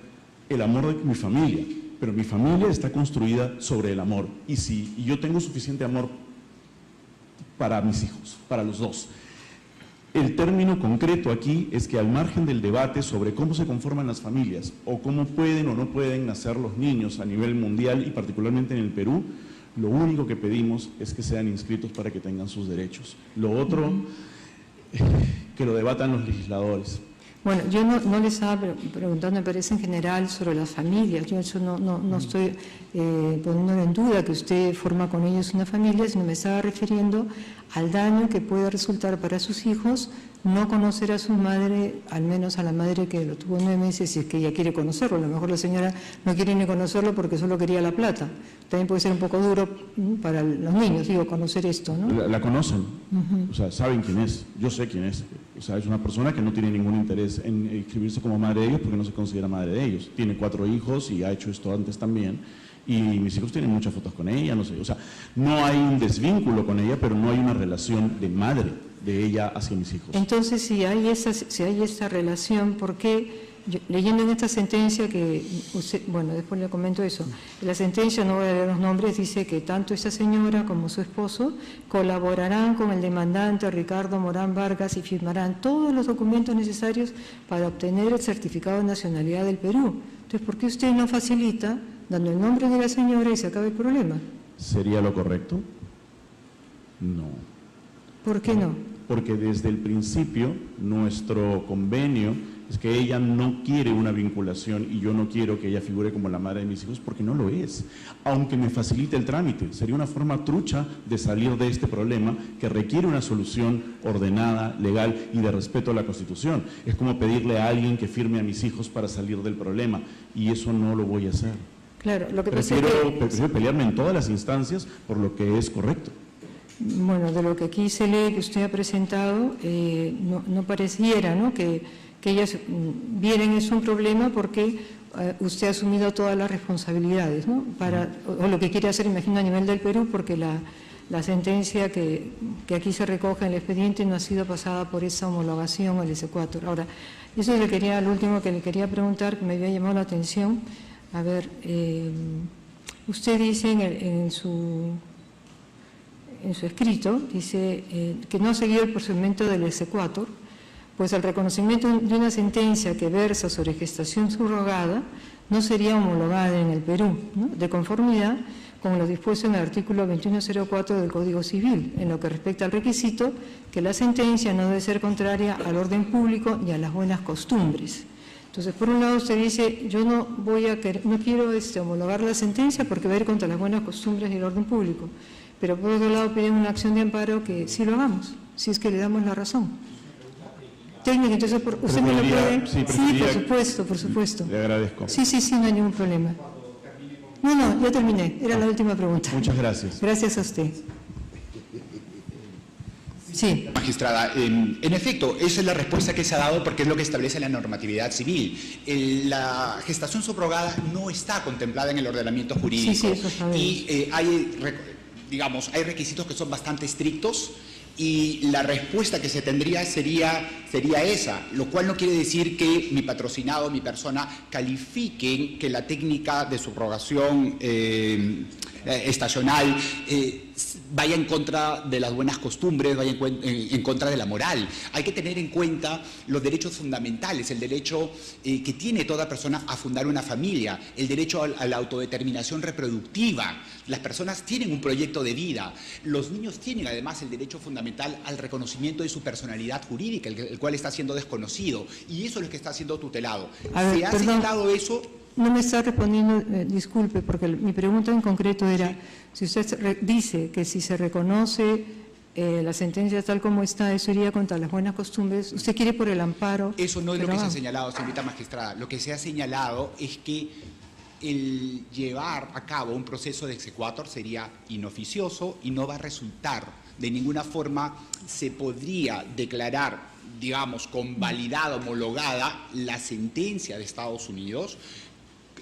el amor de mi familia, pero mi familia está construida sobre el amor. Y yo tengo suficiente amor para mis hijos, para los dos. El término concreto aquí es que al margen del debate sobre cómo se conforman las familias o cómo pueden o no pueden nacer los niños a nivel mundial y particularmente en el Perú, Lo único que pedimos es que sean inscritos para que tengan sus derechos. Lo otro, que lo debatan los legisladores. Bueno, yo no le estaba preguntando, me parece en general, sobre las familias. Yo eso no estoy poniéndolo en duda que usted forma con ellos una familia, sino me estaba refiriendo al daño que puede resultar para sus hijos no conocer a su madre, al menos a la madre que lo tuvo 9 meses, si es que ella quiere conocerlo. A lo mejor la señora no quiere ni conocerlo porque solo quería la plata. También puede ser un poco duro para los niños, digo, conocer esto, ¿no? La conocen, o sea, saben quién es, yo sé quién es. O sea, es una persona que no tiene ningún interés en inscribirse como madre de ellos porque no se considera madre de ellos. Tiene 4 hijos y ha hecho esto antes también. Y mis hijos tienen muchas fotos con ella, no sé. O sea, no hay un desvínculo con ella, pero no hay una relación de madre de ella hacia mis hijos. Entonces, si hay esta relación, ¿por qué? Leyendo en esta sentencia que usted, bueno, después le comento eso, la sentencia, no voy a leer los nombres, dice que tanto esta señora como su esposo colaborarán con el demandante Ricardo Morán Vargas y firmarán todos los documentos necesarios para obtener el certificado de nacionalidad del Perú. Entonces, ¿por qué usted no facilita dando el nombre de la señora y se acaba el problema? ¿Sería lo correcto? No. ¿Por qué no? Porque desde el principio nuestro convenio es que ella no quiere una vinculación y yo no quiero que ella figure como la madre de mis hijos porque no lo es, aunque me facilite el trámite. Sería una forma trucha de salir de este problema que requiere una solución ordenada, legal y de respeto a la Constitución. Es como pedirle a alguien que firme a mis hijos para salir del problema y eso no lo voy a hacer. Claro, lo que pasa es que prefiero pelearme en todas las instancias por lo que es correcto. Bueno, de lo que aquí se lee que usted ha presentado, no pareciera, ¿no?, que ellas vieran eso un problema porque usted ha asumido todas las responsabilidades, ¿no? O lo que quiere hacer, imagino, a nivel del Perú, porque la sentencia que aquí se recoge en el expediente no ha sido pasada por esa homologación al S4. Ahora, eso es lo último que le quería preguntar, que me había llamado la atención. A ver, usted dice en su escrito, dice que no ha seguido el procedimiento del S4, pues el reconocimiento de una sentencia que versa sobre gestación subrogada no sería homologada en el Perú, ¿no?, de conformidad con lo dispuesto en el artículo 2104 del Código Civil, en lo que respecta al requisito que la sentencia no debe ser contraria al orden público ni a las buenas costumbres. Entonces, por un lado usted dice, yo no quiero homologar la sentencia porque va a ir contra las buenas costumbres y el orden público, pero por otro lado piden una acción de amparo que sí lo hagamos, si es que le damos la razón. Técnica, entonces, ¿usted me lo puede? Sí, por supuesto. Le agradezco. Sí, no hay ningún problema. No, ya terminé, era la última pregunta. Muchas gracias. Gracias a usted. Sí. Magistrada, en efecto, esa es la respuesta que se ha dado porque es lo que establece la normatividad civil. La gestación subrogada no está contemplada en el ordenamiento jurídico. Sí, eso sabemos. Y hay requisitos que son bastante estrictos y la respuesta que se tendría sería esa, lo cual no quiere decir que mi patrocinado, mi persona, califiquen que la técnica de subrogación estacional vaya en contra de las buenas costumbres, vaya en contra de la moral. Hay que tener en cuenta los derechos fundamentales, el derecho que tiene toda persona a fundar una familia, el derecho a la autodeterminación reproductiva. Las personas tienen un proyecto de vida. Los niños tienen además el derecho fundamental al reconocimiento de su personalidad jurídica, el cual está siendo desconocido, y eso es lo que está siendo tutelado. ¿Se ha señalado eso? No me está respondiendo, disculpe, porque mi pregunta en concreto era, si usted dice que si se reconoce la sentencia tal como está, eso iría contra las buenas costumbres, ¿usted quiere por el amparo? Eso no es lo que se ha señalado, señorita magistrada. Lo que se ha señalado es que el llevar a cabo un proceso de exequatur sería inoficioso y no va a resultar, de ninguna forma se podría declarar, digamos, convalidada, homologada la sentencia de Estados Unidos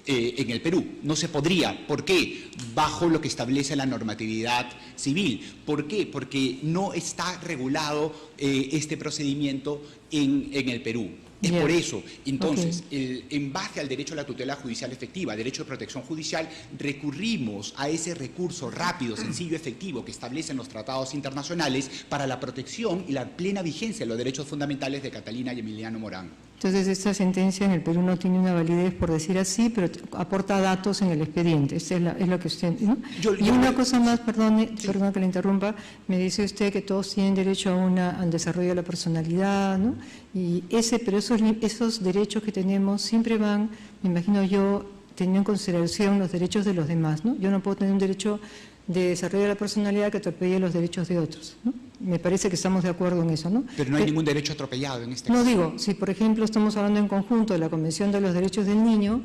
en el Perú. No se podría. ¿Por qué? Bajo lo que establece la normatividad civil. ¿Por qué? Porque no está regulado este procedimiento en el Perú. Es por eso. Entonces, en base al derecho a la tutela judicial efectiva, derecho de protección judicial, recurrimos a ese recurso rápido, sencillo, efectivo que establecen los tratados internacionales para la protección y la plena vigencia de los derechos fundamentales de Catalina y Emiliano Morán. Entonces, esta sentencia en el Perú no tiene una validez, por decir así, pero aporta datos en el expediente. Esto es lo que usted... ¿no? Y una cosa más, perdón que le interrumpa, me dice usted que todos tienen derecho a un desarrollo de la personalidad, ¿no? Pero esos derechos que tenemos siempre van, me imagino yo, teniendo en consideración los derechos de los demás, ¿no? Yo no puedo tener un derecho de desarrollo de la personalidad que atropelle los derechos de otros, ¿no? Me parece que estamos de acuerdo en eso, ¿no? Pero no hay ningún derecho atropellado en este caso. No digo, si por ejemplo estamos hablando en conjunto de la Convención de los Derechos del Niño,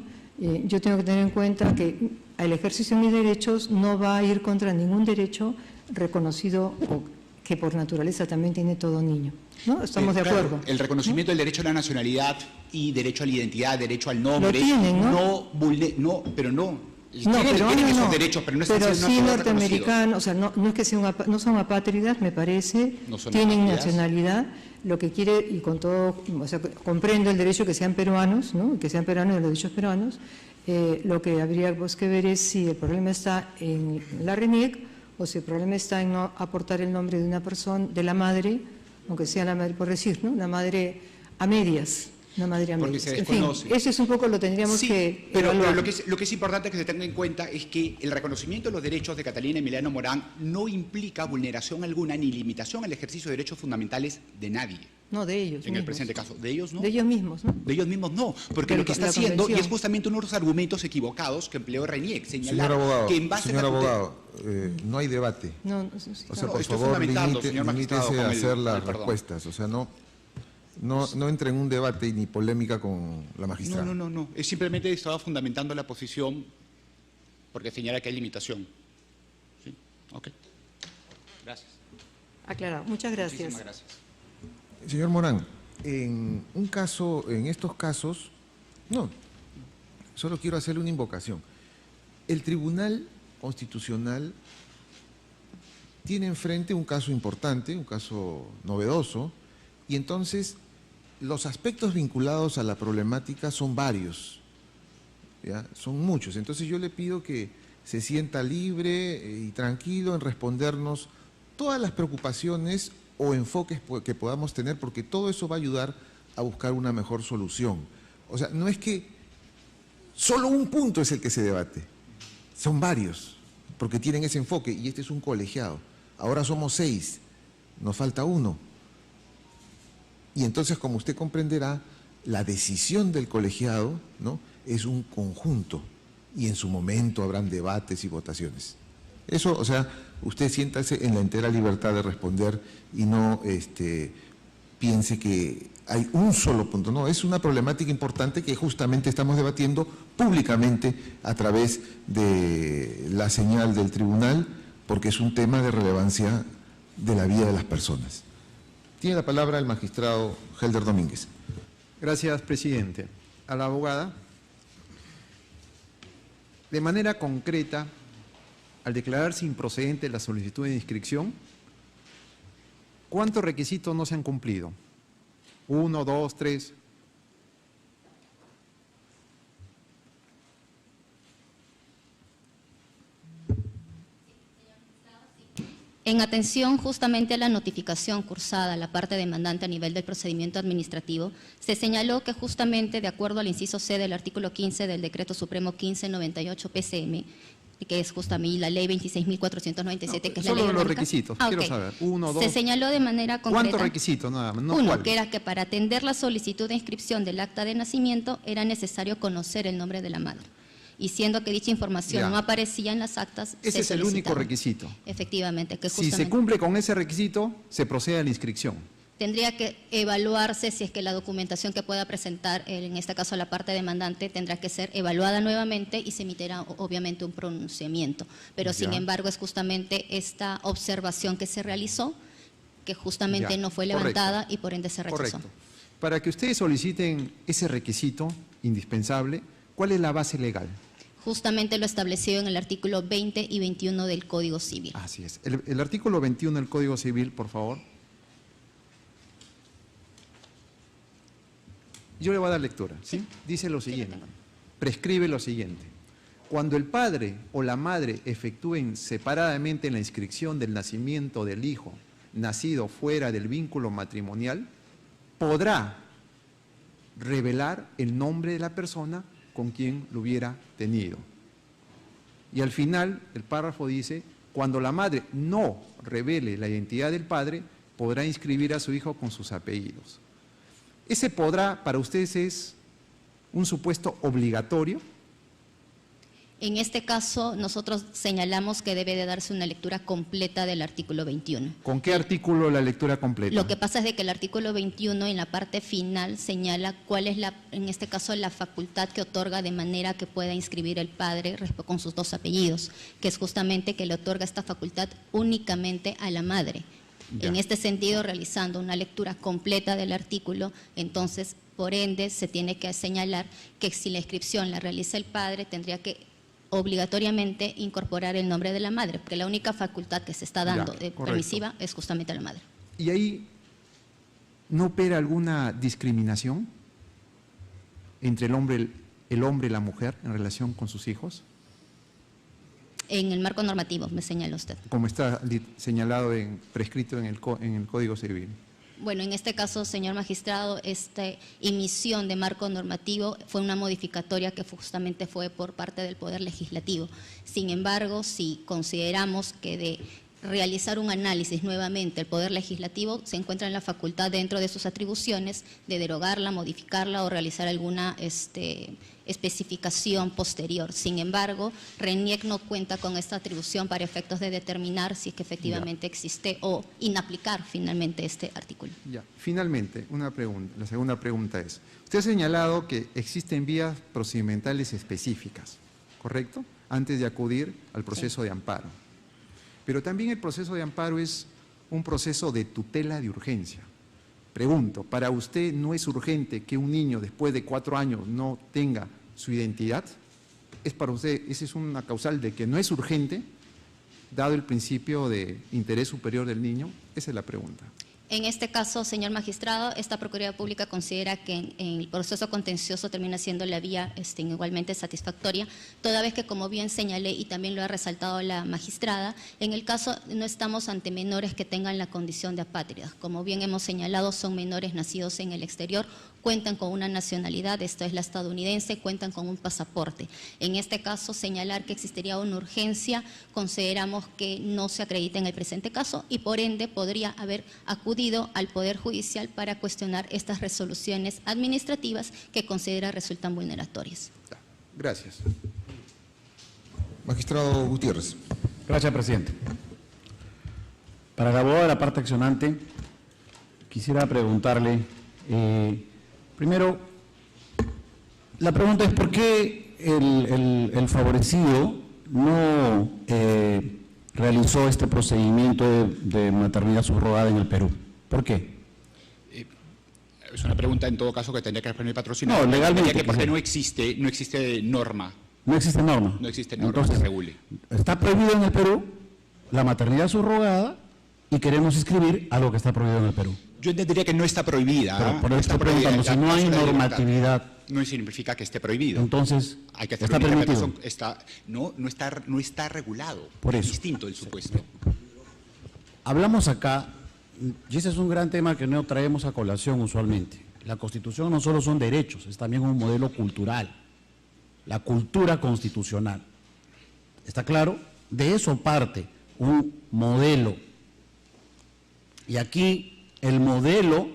yo tengo que tener en cuenta que el ejercicio de mis derechos no va a ir contra ningún derecho reconocido o que por naturaleza también tiene todo niño, ¿no? Estamos de acuerdo. El reconocimiento del derecho a la nacionalidad y derecho a la identidad, derecho al nombre, lo tienen, ¿no? Tienen esos derechos, pero no están siendo sí norteamericanos, o sea, no es que sean, no son apátridas, me parece, no son tienen apátridas. Nacionalidad, lo que quiere, y con todo, o sea, comprendo el derecho que sean peruanos, ¿no? Que sean peruanos de los derechos peruanos, lo que habría que ver es si el problema está en la RENIEC o si el problema está en no aportar el nombre de una persona, de la madre, aunque sea la madre, por decir, ¿no? La madre a medias. Una madre a Porque medias. se En fin, desconoce. eso es un poco lo tendríamos que pero evaluar. lo que es importante que se tenga en cuenta es que el reconocimiento de los derechos de Catalina Emiliano Morán no implica vulneración alguna ni limitación al ejercicio de derechos fundamentales de nadie. No, de ellos En el mismos. presente caso. ¿De ellos no? De ellos mismos, ¿no? De ellos mismos no, porque Pero lo que está la haciendo, y convención. es justamente uno de los argumentos equivocados que empleó Reñiec, señalar Señor abogado, que en base señor a la tutela- abogado, no hay debate. No, O sea, No, por estoy favor, fundamentando, señor magistrado, limítese a con el- hacer las con el perdón. respuestas. O sea, no entre en un debate ni polémica con la magistrada. No. Es simplemente estaba fundamentando la posición porque señala que hay limitación. ¿Sí? Ok. Gracias. aclarado. Muchas gracias. Muchísimas gracias. Señor Morán, en estos casos, solo quiero hacerle una invocación. El Tribunal Constitucional tiene enfrente un caso importante, un caso novedoso, y entonces los aspectos vinculados a la problemática son varios, ¿ya? Son muchos. Entonces yo le pido que se sienta libre y tranquilo en respondernos todas las preocupaciones o enfoques que podamos tener, porque todo eso va a ayudar a buscar una mejor solución. O sea, no es que solo un punto es el que se debate, son varios, porque tienen ese enfoque, y este es un colegiado. Ahora somos 6, nos falta 1. Y entonces, como usted comprenderá, la decisión del colegiado, ¿no?, es un conjunto, y en su momento habrán debates y votaciones. Eso, o sea, usted siéntase en la entera libertad de responder y no piense que hay un solo punto. No, es una problemática importante que justamente estamos debatiendo públicamente a través de la señal del tribunal, porque es un tema de relevancia de la vida de las personas. Tiene la palabra el magistrado Helder Domínguez. Gracias, presidente. A la abogada, de manera concreta, al declararse improcedente la solicitud de inscripción, ¿cuántos requisitos no se han cumplido? 1, 2, 3. En atención justamente a la notificación cursada a la parte demandante a nivel del procedimiento administrativo, se señaló que justamente de acuerdo al inciso C del artículo 15 del Decreto Supremo 1598 PCM, que es justamente la Ley 26.497, que es la solo ley los orgánica. requisitos, quiero Ok. saber. 1, 2. Se señaló de manera concreta. ¿Cuántos requisitos nada más? No, Uno, ¿cuál? que era que para atender la solicitud de inscripción del acta de nacimiento era necesario conocer el nombre de la madre. Y siendo que dicha información Ya. no aparecía en las actas, Ese se es el único solicitaba. requisito. Efectivamente, que Si justamente se cumple con ese requisito, se procede a la inscripción. tendría que evaluarse si es que la documentación que pueda presentar, en este caso la parte demandante, tendrá que ser evaluada nuevamente y se emitirá obviamente un pronunciamiento. Pero sin Ya. embargo es justamente esta observación que se realizó que justamente Ya, no fue correcto. levantada y por ende se rechazó. Correcto. Para que ustedes soliciten ese requisito indispensable, ¿cuál es la base legal? Justamente lo establecido en el artículo 20 y 21 del Código Civil. Así es. El artículo 21 del Código Civil, por favor. Yo le voy a dar lectura, ¿sí? Dice lo siguiente, prescribe lo siguiente. Cuando el padre o la madre efectúen separadamente la inscripción del nacimiento del hijo nacido fuera del vínculo matrimonial, podrá revelar el nombre de la persona con quien lo hubiera tenido. Y al final el párrafo dice, cuando la madre no revele la identidad del padre, podrá inscribir a su hijo con sus apellidos. ¿Ese podrá para ustedes es un supuesto obligatorio? En este caso, nosotros señalamos que debe de darse una lectura completa del artículo 21. ¿Con qué artículo la lectura completa? Lo que pasa es de que el artículo 21 en la parte final señala cuál es en este caso la facultad que otorga de manera que pueda inscribir el padre con sus dos apellidos, que es justamente que le otorga esta facultad únicamente a la madre. Ya. En este sentido, realizando una lectura completa del artículo, entonces, por ende, se tiene que señalar que si la inscripción la realiza el padre, tendría que obligatoriamente incorporar el nombre de la madre, porque la única facultad que se está dando permisiva es justamente a la madre. ¿Y ahí no opera alguna discriminación entre el hombre y la mujer en relación con sus hijos? En el marco normativo, me señala usted. Como está señalado, prescrito en el Código Civil. Bueno, en este caso, señor magistrado, esta emisión de marco normativo fue una modificatoria que justamente fue por parte del Poder Legislativo. Sin embargo, si consideramos que de realizar un análisis nuevamente, el Poder Legislativo se encuentra en la facultad dentro de sus atribuciones de derogarla, modificarla o realizar alguna especificación posterior. Sin embargo, RENIEC no cuenta con esta atribución para efectos de determinar si es que efectivamente existe o inaplicar finalmente este artículo. Ya. Finalmente, la segunda pregunta es, usted ha señalado que existen vías procedimentales específicas, ¿correcto?, antes de acudir al proceso de amparo. Pero también el proceso de amparo es un proceso de tutela de urgencia. Pregunto, ¿para usted no es urgente que un niño después de 4 años no tenga su identidad? ¿Es para usted, esa es una causal de que no es urgente, dado el principio de interés superior del niño? Esa es la pregunta. En este caso, señor magistrado, esta Procuraduría Pública considera que en el proceso contencioso termina siendo la vía igualmente satisfactoria, toda vez que, como bien señalé y también lo ha resaltado la magistrada, en el caso no estamos ante menores que tengan la condición de apátridas. Como bien hemos señalado, son menores nacidos en el exterior, cuentan con una nacionalidad, esto es la estadounidense, cuentan con un pasaporte. En este caso, señalar que existiría una urgencia, consideramos que no se acredita en el presente caso y por ende podría haber acudido al Poder Judicial para cuestionar estas resoluciones administrativas que considera resultan vulneratorias. Gracias. Magistrado Gutiérrez. Gracias, presidente. Para el abogado de la parte accionante, quisiera preguntarle, primero, la pregunta es ¿por qué el favorecido no realizó este procedimiento de maternidad subrogada en el Perú? ¿Por qué? Es una pregunta en todo caso que tendría que responder el patrocinador. No, legalmente. Porque no existe norma. No existe norma. No existe norma. Entonces, que regule. Está prohibido en el Perú la maternidad subrogada y queremos inscribir algo que está prohibido en el Perú. Yo entendería que no está prohibida. Pero por eso estoy preguntando, si no hay normatividad, no significa que esté prohibido. Entonces, hay que hacer ¿está permitido? No está regulado. Por eso. Es distinto el supuesto. Hablamos acá, y ese es un gran tema que no traemos a colación usualmente. La Constitución no solo son derechos, es también un modelo cultural. La cultura constitucional. ¿Está claro? De eso parte un modelo. Y aquí el modelo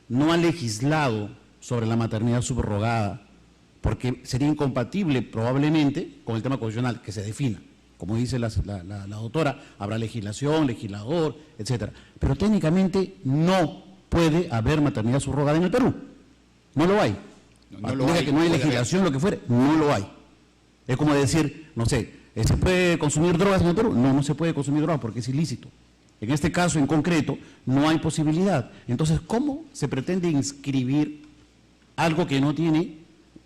no ha legislado sobre la maternidad subrogada, porque sería incompatible probablemente con el tema constitucional que se defina. Como dice la doctora, habrá legislación, legislador, etcétera. Pero técnicamente no puede haber maternidad subrogada en el Perú. No lo hay. No lo hay. Que no hay legislación, lo que fuere, no lo hay. Es como decir, no sé, ¿se puede consumir drogas en el Perú? No, no se puede consumir drogas porque es ilícito. En este caso en concreto no hay posibilidad. Entonces, ¿cómo se pretende inscribir algo que no tiene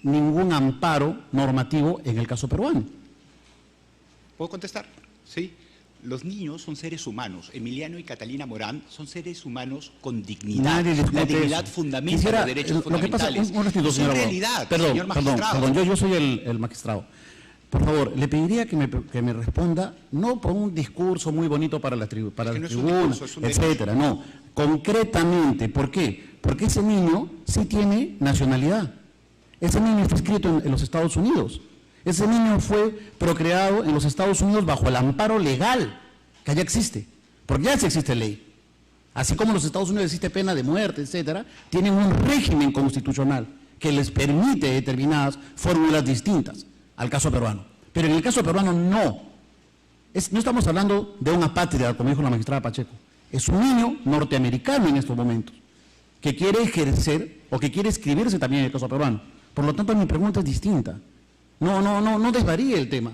ningún amparo normativo en el caso peruano? ¿Puedo contestar? Sí. Los niños son seres humanos. Emiliano y Catalina Morán son seres humanos con dignidad. La dignidad fundamenta los derechos fundamentales. Es realidad, señor magistrado. Perdón, yo soy el magistrado. Por favor, le pediría que me responda, no por un discurso muy bonito para la tribuna, etcétera, no, concretamente. ¿Por qué? Porque ese niño sí tiene nacionalidad. Ese niño está inscrito en los Estados Unidos. Ese niño fue procreado en los Estados Unidos bajo el amparo legal que allá existe, porque ya existe ley. Así como en los Estados Unidos existe pena de muerte, etcétera, tienen un régimen constitucional que les permite determinadas fórmulas distintas al caso peruano. Pero en el caso peruano no. No estamos hablando de una apátrida, como dijo la magistrada Pacheco. Es un niño norteamericano en estos momentos que quiere ejercer o que quiere inscribirse también en el caso peruano. Por lo tanto, mi pregunta es distinta. No desvaríe el tema.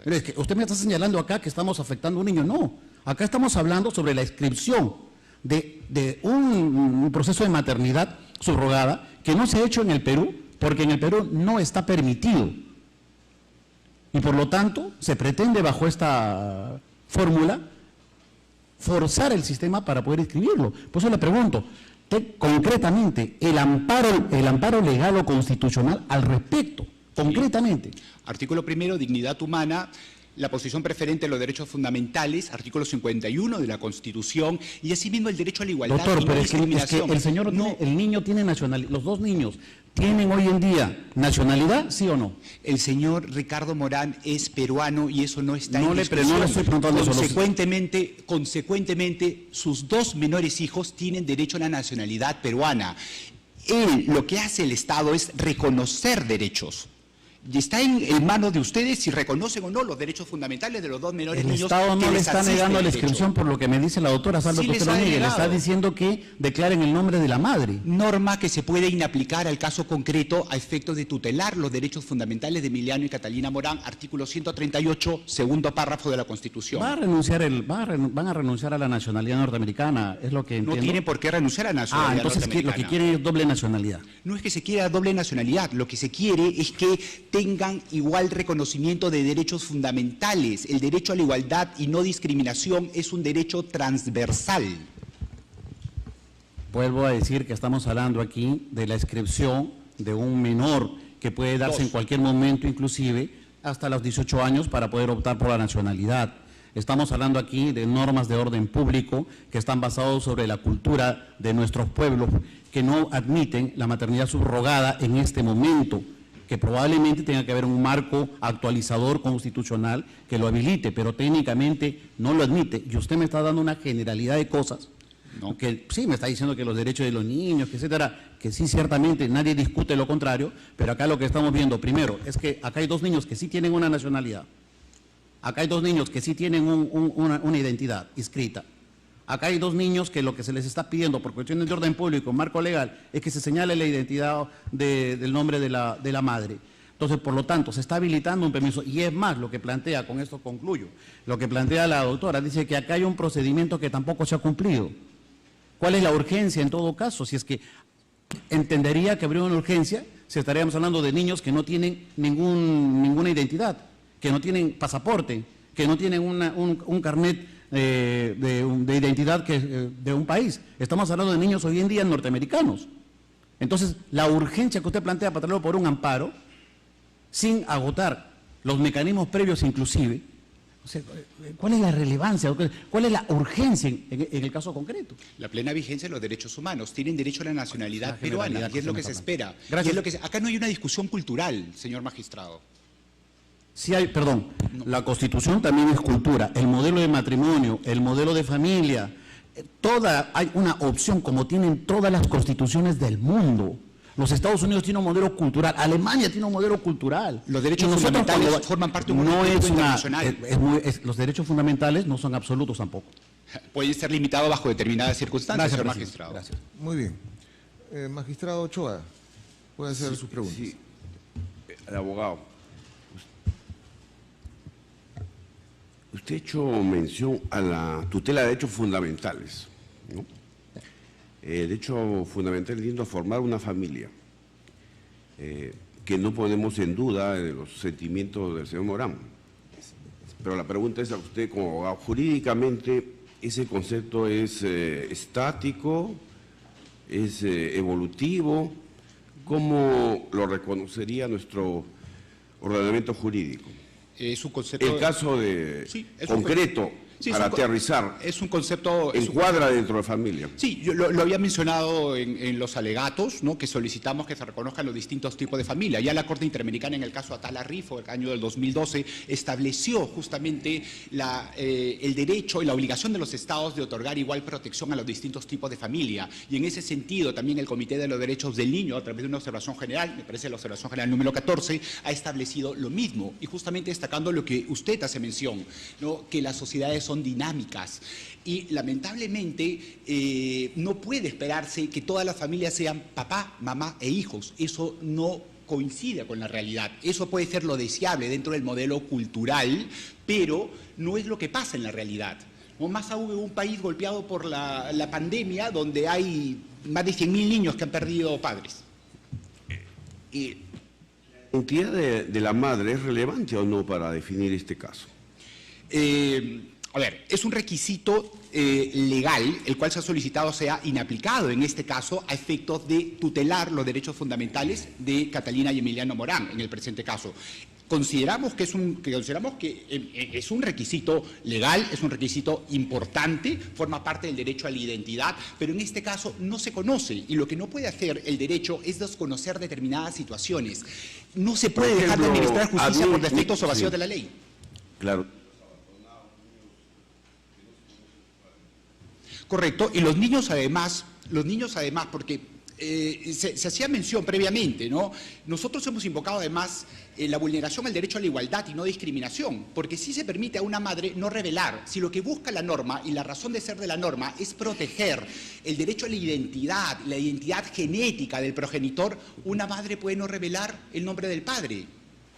Pero es que usted me está señalando acá que estamos afectando a un niño. No, acá estamos hablando sobre la inscripción de un proceso de maternidad subrogada que no se ha hecho en el Perú, porque en el Perú no está permitido. Y por lo tanto, se pretende bajo esta fórmula forzar el sistema para poder inscribirlo. Por eso le pregunto, concretamente, el amparo legal o constitucional al respecto. Concretamente. Artículo 1, dignidad humana, la posición preferente de los derechos fundamentales, artículo 51 de la Constitución, y asimismo el derecho a la igualdad. Doctor, y pero no es que discriminación. el señor no, el niño tiene nacionalidad, los dos niños tienen hoy en día nacionalidad, ¿sí o no? El señor Ricardo Morán es peruano y eso no está en discusión. No le estoy preguntando eso. Consecuentemente, sus dos menores hijos tienen derecho a la nacionalidad peruana. Lo que hace el Estado es reconocer derechos. Y está en manos de ustedes si reconocen o no los derechos fundamentales de los dos menores niños. El Estado no le está negando la inscripción por lo que me dice la doctora Salvo Costero Miguel, le está diciendo que declaren el nombre de la madre. Norma que se puede inaplicar al caso concreto a efectos de tutelar los derechos fundamentales de Emiliano y Catalina Morán, artículo 138, segundo párrafo de la Constitución. Van a renunciar a la nacionalidad norteamericana, es lo que entiendo. No tienen por qué renunciar a la nacionalidad entonces norteamericana. Lo que quieren es doble nacionalidad. No es que se quiera doble nacionalidad, lo que se quiere es que tengan igual reconocimiento de derechos fundamentales. El derecho a la igualdad y no discriminación es un derecho transversal. Vuelvo a decir que estamos hablando aquí de la inscripción de un menor que puede darse en cualquier momento, inclusive hasta los 18 años, para poder optar por la nacionalidad. Estamos hablando aquí de normas de orden público que están basadas sobre la cultura de nuestros pueblos, que no admiten la maternidad subrogada en este momento, que probablemente tenga que haber un marco actualizador constitucional que lo habilite, pero técnicamente no lo admite. Y usted me está dando una generalidad de cosas, ¿no? Que sí me está diciendo que los derechos de los niños, que etcétera, que sí, ciertamente nadie discute lo contrario, pero acá lo que estamos viendo, primero, es que acá hay dos niños que sí tienen una nacionalidad, acá hay dos niños que sí tienen una identidad inscrita. Acá hay dos niños que lo que se les está pidiendo por cuestiones de orden público, marco legal, es que se señale la identidad del nombre de la madre. Entonces, por lo tanto, se está habilitando un permiso. Y es más, lo que plantea, con esto concluyo, lo que plantea la doctora, dice que acá hay un procedimiento que tampoco se ha cumplido. ¿Cuál es la urgencia en todo caso? Si es que entendería que habría una urgencia, si estaríamos hablando de niños que no tienen ninguna identidad, que no tienen pasaporte, que no tienen un carnet de identidad de un país. Estamos hablando de niños hoy en día norteamericanos. Entonces, la urgencia que usted plantea para traerlo por un amparo, sin agotar los mecanismos previos inclusive, o sea, ¿cuál es la relevancia? ¿Cuál es la urgencia en el caso concreto? La plena vigencia de los derechos humanos. Tienen derecho a la nacionalidad peruana, y es lo que se espera. Acá no hay una discusión cultural, señor magistrado. Sí hay, perdón, la Constitución también es cultura, el modelo de matrimonio, el modelo de familia, hay una opción como tienen todas las constituciones del mundo. Los Estados Unidos tienen un modelo cultural, Alemania tiene un modelo cultural. Los derechos fundamentales forman parte de un modelo internacional. Los derechos fundamentales no son absolutos tampoco. Pueden ser limitados bajo determinadas circunstancias, señor magistrado. Gracias. Muy bien. Magistrado Ochoa, puede hacer sus preguntas. Sí, el abogado. Usted ha hecho mención a la tutela de derechos fundamentales, ¿no? El derecho fundamental es formar una familia, que no ponemos en duda de los sentimientos del señor Morán. Pero la pregunta es a usted como abogado, jurídicamente, ¿ese concepto es estático, es evolutivo? ¿Cómo lo reconocería nuestro ordenamiento jurídico? Es un concepto... El caso concreto Sí, para aterrizar. Es un concepto... Encuadra dentro de familia. Sí, yo lo había mencionado en los alegatos, ¿no?, que solicitamos que se reconozcan los distintos tipos de familia. Ya la Corte Interamericana, en el caso Atala Rifo, el año del 2012, estableció justamente el derecho y la obligación de los estados de otorgar igual protección a los distintos tipos de familia. Y en ese sentido, también el Comité de los Derechos del Niño, a través de una observación general, me parece la observación general número 14, ha establecido lo mismo. Y justamente destacando lo que usted hace mención, ¿no?, que las sociedades son dinámicas y lamentablemente no puede esperarse que todas las familias sean papá, mamá e hijos. Eso no coincide con la realidad. Eso puede ser lo deseable dentro del modelo cultural, pero no es lo que pasa en la realidad. O más aún en un país golpeado por la pandemia, donde hay más de 100.000 niños que han perdido padres. ¿La identidad de la madre es relevante o no para definir este caso? A ver, es un requisito legal, el cual se ha solicitado sea inaplicado en este caso a efectos de tutelar los derechos fundamentales de Catalina y Emiliano Morán, en el presente caso. Consideramos que es un requisito legal, es un requisito importante, forma parte del derecho a la identidad, pero en este caso no se conoce, y lo que no puede hacer el derecho es desconocer determinadas situaciones. No se puede dejar de administrar justicia por defectos o vacíos de la ley. Claro. Correcto, y los niños además, porque se hacía mención previamente, ¿no? Nosotros hemos invocado además la vulneración al derecho a la igualdad y no discriminación, porque sí se permite a una madre no revelar. Si lo que busca la norma y la razón de ser de la norma es proteger el derecho a la identidad genética del progenitor, una madre puede no revelar el nombre del padre.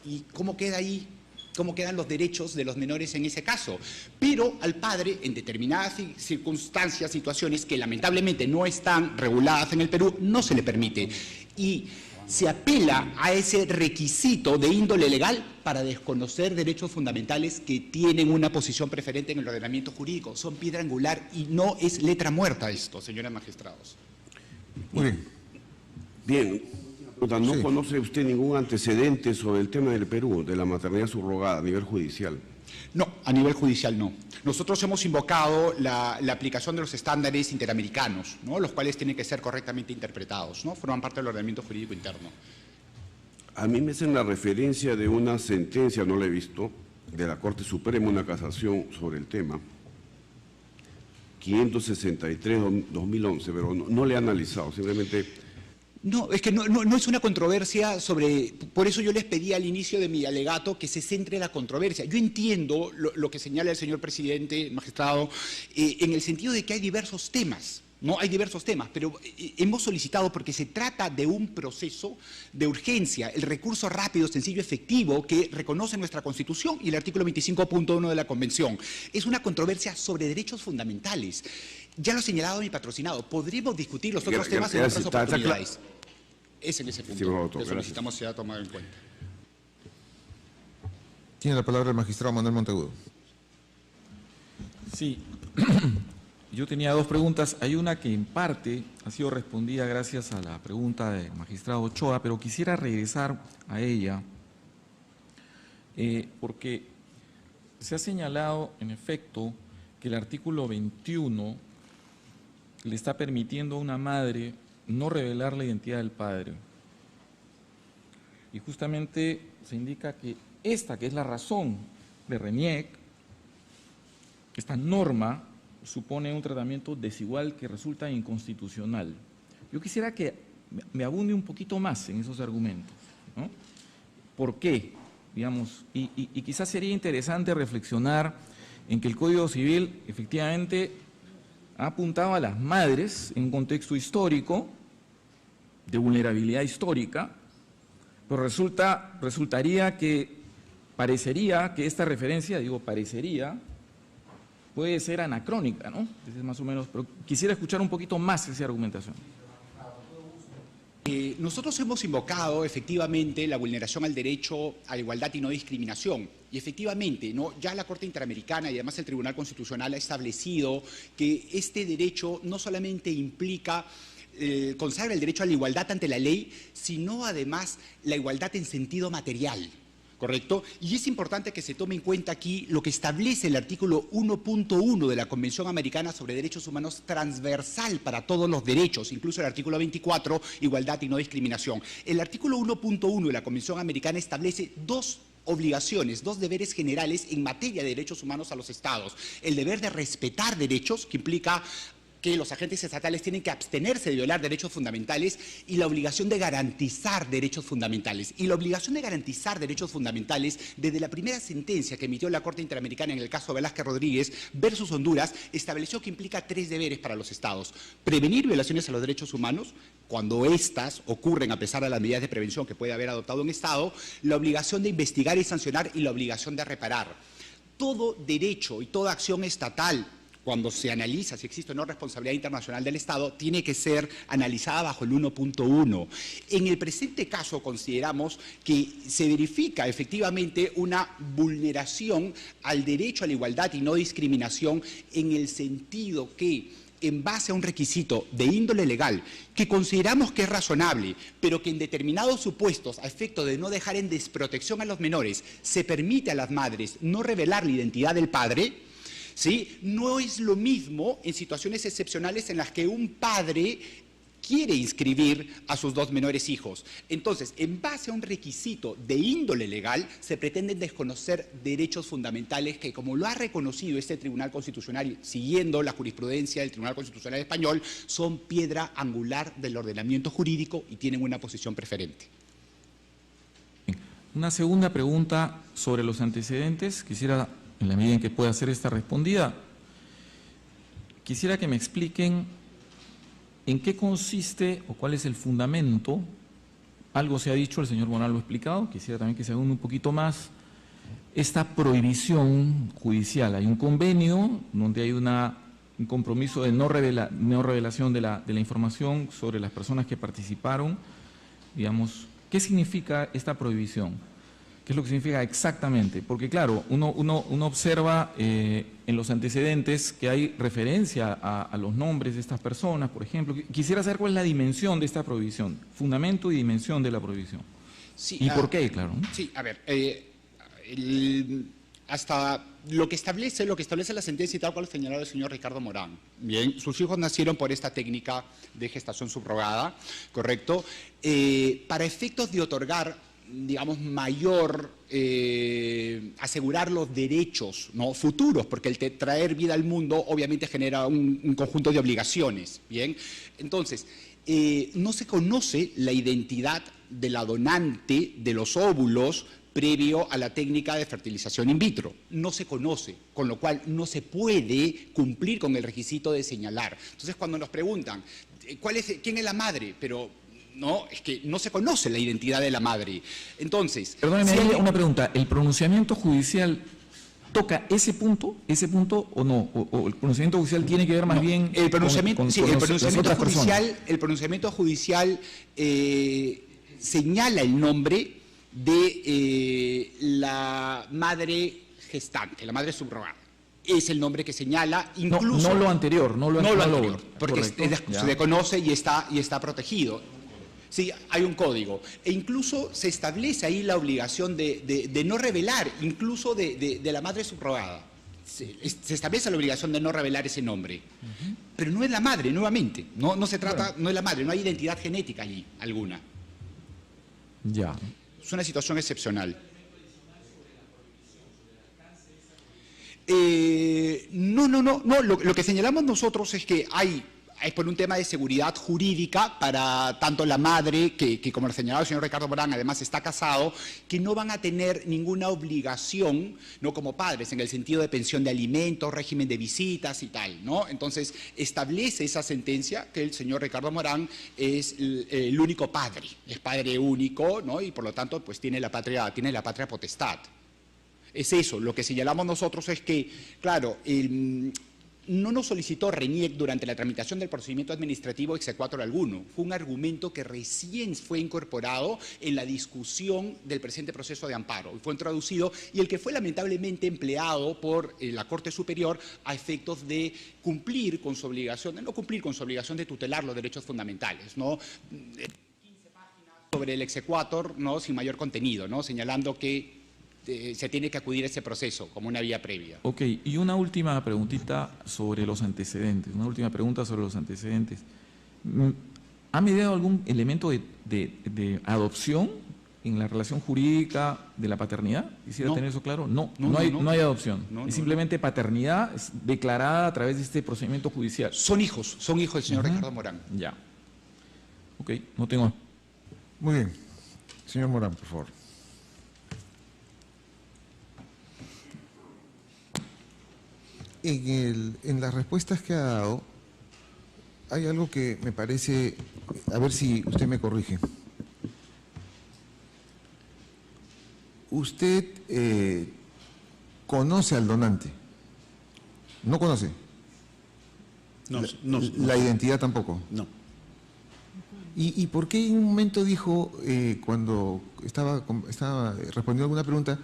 ¿Y cómo queda ahí? ¿Cómo quedan los derechos de los menores en ese caso? Pero al padre, en determinadas circunstancias, situaciones que lamentablemente no están reguladas en el Perú, no se le permite. Y se apela a ese requisito de índole legal para desconocer derechos fundamentales que tienen una posición preferente en el ordenamiento jurídico. Son piedra angular y no es letra muerta esto, señores magistrados. Muy bien. Bien. ¿No conoce usted ningún antecedente sobre el tema del Perú, de la maternidad subrogada a nivel judicial? No, a nivel judicial no. Nosotros hemos invocado la aplicación de los estándares interamericanos, ¿no?, los cuales tienen que ser correctamente interpretados, ¿no?, forman parte del ordenamiento jurídico interno. A mí me hacen la referencia de una sentencia, no la he visto, de la Corte Suprema, una casación sobre el tema, 563-2011, pero no le he analizado, simplemente... No, es que no es una controversia sobre... Por eso yo les pedí al inicio de mi alegato que se centre la controversia. Yo entiendo lo que señala el señor presidente, magistrado, en el sentido de que hay diversos temas. No hay diversos temas, pero hemos solicitado, porque se trata de un proceso de urgencia, el recurso rápido, sencillo, efectivo, que reconoce nuestra Constitución y el artículo 25.1 de la Convención. Es una controversia sobre derechos fundamentales. Ya lo ha señalado mi patrocinado, podremos discutir los otros temas en otras oportunidades. Es en ese punto que solicitamos sea tomado en cuenta. Tiene la palabra el magistrado Manuel Monteagudo. Sí, yo tenía dos preguntas. Hay una que en parte ha sido respondida gracias a la pregunta del magistrado Ochoa, pero quisiera regresar a ella porque se ha señalado, en efecto, que el artículo 21 le está permitiendo a una madre no revelar la identidad del padre. Y justamente se indica que esta, que es la razón de RENIEC, esta norma supone un tratamiento desigual que resulta inconstitucional. Yo quisiera que me abunde un poquito más en esos argumentos, ¿no? ¿Por qué? Digamos, y quizás sería interesante reflexionar en que el Código Civil efectivamente ha apuntado a las madres en un contexto histórico, de vulnerabilidad histórica, pero parecería que esta referencia, parecería, puede ser anacrónica, ¿no? Es más o menos, pero quisiera escuchar un poquito más esa argumentación. Nosotros hemos invocado efectivamente la vulneración al derecho a la igualdad y no discriminación. Y efectivamente, ¿no?, ya la Corte Interamericana y además el Tribunal Constitucional ha establecido que este derecho no solamente implica, consagra el derecho a la igualdad ante la ley, sino además la igualdad en sentido material. ¿correcto? Y es importante que se tome en cuenta aquí lo que establece el artículo 1.1 de la Convención Americana sobre Derechos Humanos, transversal para todos los derechos, incluso el artículo 24, igualdad y no discriminación. El artículo 1.1 de la Convención Americana establece dos obligaciones, dos deberes generales en materia de derechos humanos a los Estados. El deber de respetar derechos, que implica que los agentes estatales tienen que abstenerse de violar derechos fundamentales, y la obligación de garantizar derechos fundamentales. Y la obligación de garantizar derechos fundamentales, desde la primera sentencia que emitió la Corte Interamericana en el caso Velázquez Rodríguez versus Honduras, estableció que implica tres deberes para los Estados: prevenir violaciones a los derechos humanos, cuando éstas ocurren a pesar de las medidas de prevención que puede haber adoptado un Estado; la obligación de investigar y sancionar, y la obligación de reparar. Todo derecho y toda acción estatal, cuando se analiza si existe o no responsabilidad internacional del Estado, tiene que ser analizada bajo el 1.1. En el presente caso consideramos que se verifica efectivamente una vulneración al derecho a la igualdad y no discriminación, en el sentido que, en base a un requisito de índole legal que consideramos que es razonable, pero que en determinados supuestos, a efecto de no dejar en desprotección a los menores, se permite a las madres no revelar la identidad del padre, ¿sí? No es lo mismo en situaciones excepcionales en las que un padre quiere inscribir a sus dos menores hijos. Entonces, en base a un requisito de índole legal, se pretenden desconocer derechos fundamentales que, como lo ha reconocido este Tribunal Constitucional, siguiendo la jurisprudencia del Tribunal Constitucional Español, son piedra angular del ordenamiento jurídico y tienen una posición preferente. Una segunda pregunta sobre los antecedentes. Quisiera, en la medida en que pueda ser esta respondida, quisiera que me expliquen en qué consiste o cuál es el fundamento. Algo se ha dicho, el señor Morán lo ha explicado, quisiera también que se haga un poquito más, esta prohibición judicial. Hay un convenio donde hay un compromiso de no revelación de la información sobre las personas que participaron. Digamos, ¿qué significa esta prohibición? ¿Qué es lo que significa exactamente? Porque claro, uno observa en los antecedentes que hay referencia a los nombres de estas personas, por ejemplo. Quisiera saber cuál es la dimensión de esta prohibición, fundamento y dimensión de la prohibición. Sí, ¿Y por qué, claro? Sí, a ver, hasta lo que establece la sentencia y tal cual señaló el señor Ricardo Morán. Bien, sus hijos nacieron por esta técnica de gestación subrogada, ¿correcto? Para efectos de otorgar, digamos, mayor, asegurar los derechos, ¿no?, futuros, porque el traer vida al mundo obviamente genera un conjunto de obligaciones, ¿bien? Entonces, no se conoce la identidad de la donante de los óvulos previo a la técnica de fertilización in vitro. No se conoce, con lo cual no se puede cumplir con el requisito de señalar. Entonces, cuando nos preguntan, ¿quién es la madre? Pero no, es que no se conoce la identidad de la madre. Entonces, perdóneme, una pregunta. ¿El pronunciamiento judicial toca ese punto o no? ¿O el pronunciamiento judicial tiene que ver más bien el pronunciamiento, el pronunciamiento judicial señala el nombre de la madre gestante, la madre subrogada. Es el nombre que señala, incluso... No lo anterior, no lo anterior, porque correcto, se le conoce y está protegido. Sí, hay un código. E incluso se establece ahí la obligación de no revelar, incluso de la madre subrogada. Se establece la obligación de no revelar ese nombre. Pero no es la madre, nuevamente. No se trata, no es la madre, no hay identidad genética allí, alguna. Ya. Es una situación excepcional. No. Lo que señalamos nosotros es que es por un tema de seguridad jurídica para tanto la madre, que como lo señalaba el señor Ricardo Morán, además está casado, que no van a tener ninguna obligación, no como padres, en el sentido de pensión de alimentos, régimen de visitas y tal, ¿no? Entonces, establece esa sentencia que el señor Ricardo Morán es el único padre, es padre único, ¿no? Y por lo tanto, pues tiene la patria potestad. Es eso, lo que señalamos nosotros es que, claro, no nos solicitó RENIEC durante la tramitación del procedimiento administrativo exequatur alguno. Fue un argumento que recién fue incorporado en la discusión del presente proceso de amparo. Fue introducido y el que fue lamentablemente empleado por la Corte Superior a efectos de cumplir con su obligación, de no cumplir con su obligación de tutelar los derechos fundamentales, ¿no? 15 páginas sobre el exequatur, ¿no?, sin mayor contenido, ¿no?, señalando que se tiene que acudir a ese proceso como una vía previa. Ok, y una última preguntita sobre los antecedentes, una última pregunta sobre los antecedentes. ¿Ha mediado algún elemento de adopción en la relación jurídica de la paternidad? Quisiera No. tener eso claro. No No, hay no. adopción. No, es no, simplemente paternidad declarada a través de este procedimiento judicial. Son hijos del señor Ricardo Morán. Ya. Ok, no tengo. Muy bien. Señor Morán, por favor. En las respuestas que ha dado, hay algo que me parece, a ver si usted me corrige. Usted conoce al donante. ¿No conoce? La identidad tampoco. No. ¿Y por qué en un momento dijo, cuando estaba respondiendo alguna pregunta,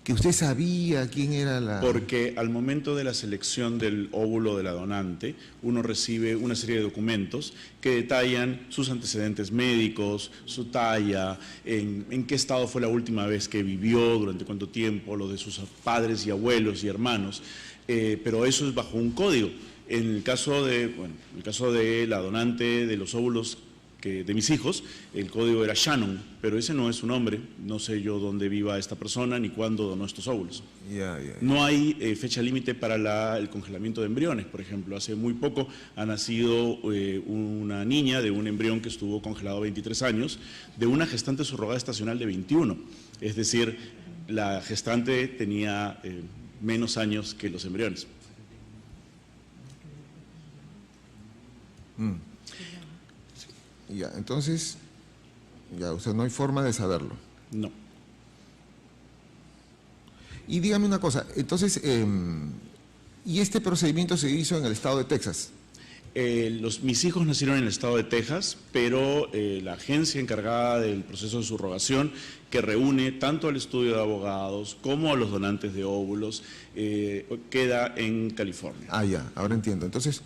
que usted sabía quién era la...? Porque al momento de la selección del óvulo de la donante, uno recibe una serie de documentos que detallan sus antecedentes médicos, su talla, en qué estado fue la última vez que vivió, durante cuánto tiempo, lo de sus padres y abuelos y hermanos, pero eso es bajo un código. En el caso de la donante de los óvulos de mis hijos, el código era Shannon, pero ese no es su nombre, no sé yo dónde viva esta persona ni cuándo donó estos óvulos. No hay fecha límite para el congelamiento de embriones, por ejemplo. Hace muy poco ha nacido una niña de un embrión que estuvo congelado 23 años, de una gestante subrogada estacional de 21, es decir, la gestante tenía menos años que los embriones. Ya, entonces, ya, o sea, no hay forma de saberlo. No. Y dígame una cosa, entonces, ¿y este procedimiento se hizo en el estado de Texas? Mis hijos nacieron en el estado de Texas, pero la agencia encargada del proceso de subrogación, que reúne tanto al estudio de abogados como a los donantes de óvulos, queda en California. Ah, ya, ahora entiendo. Entonces,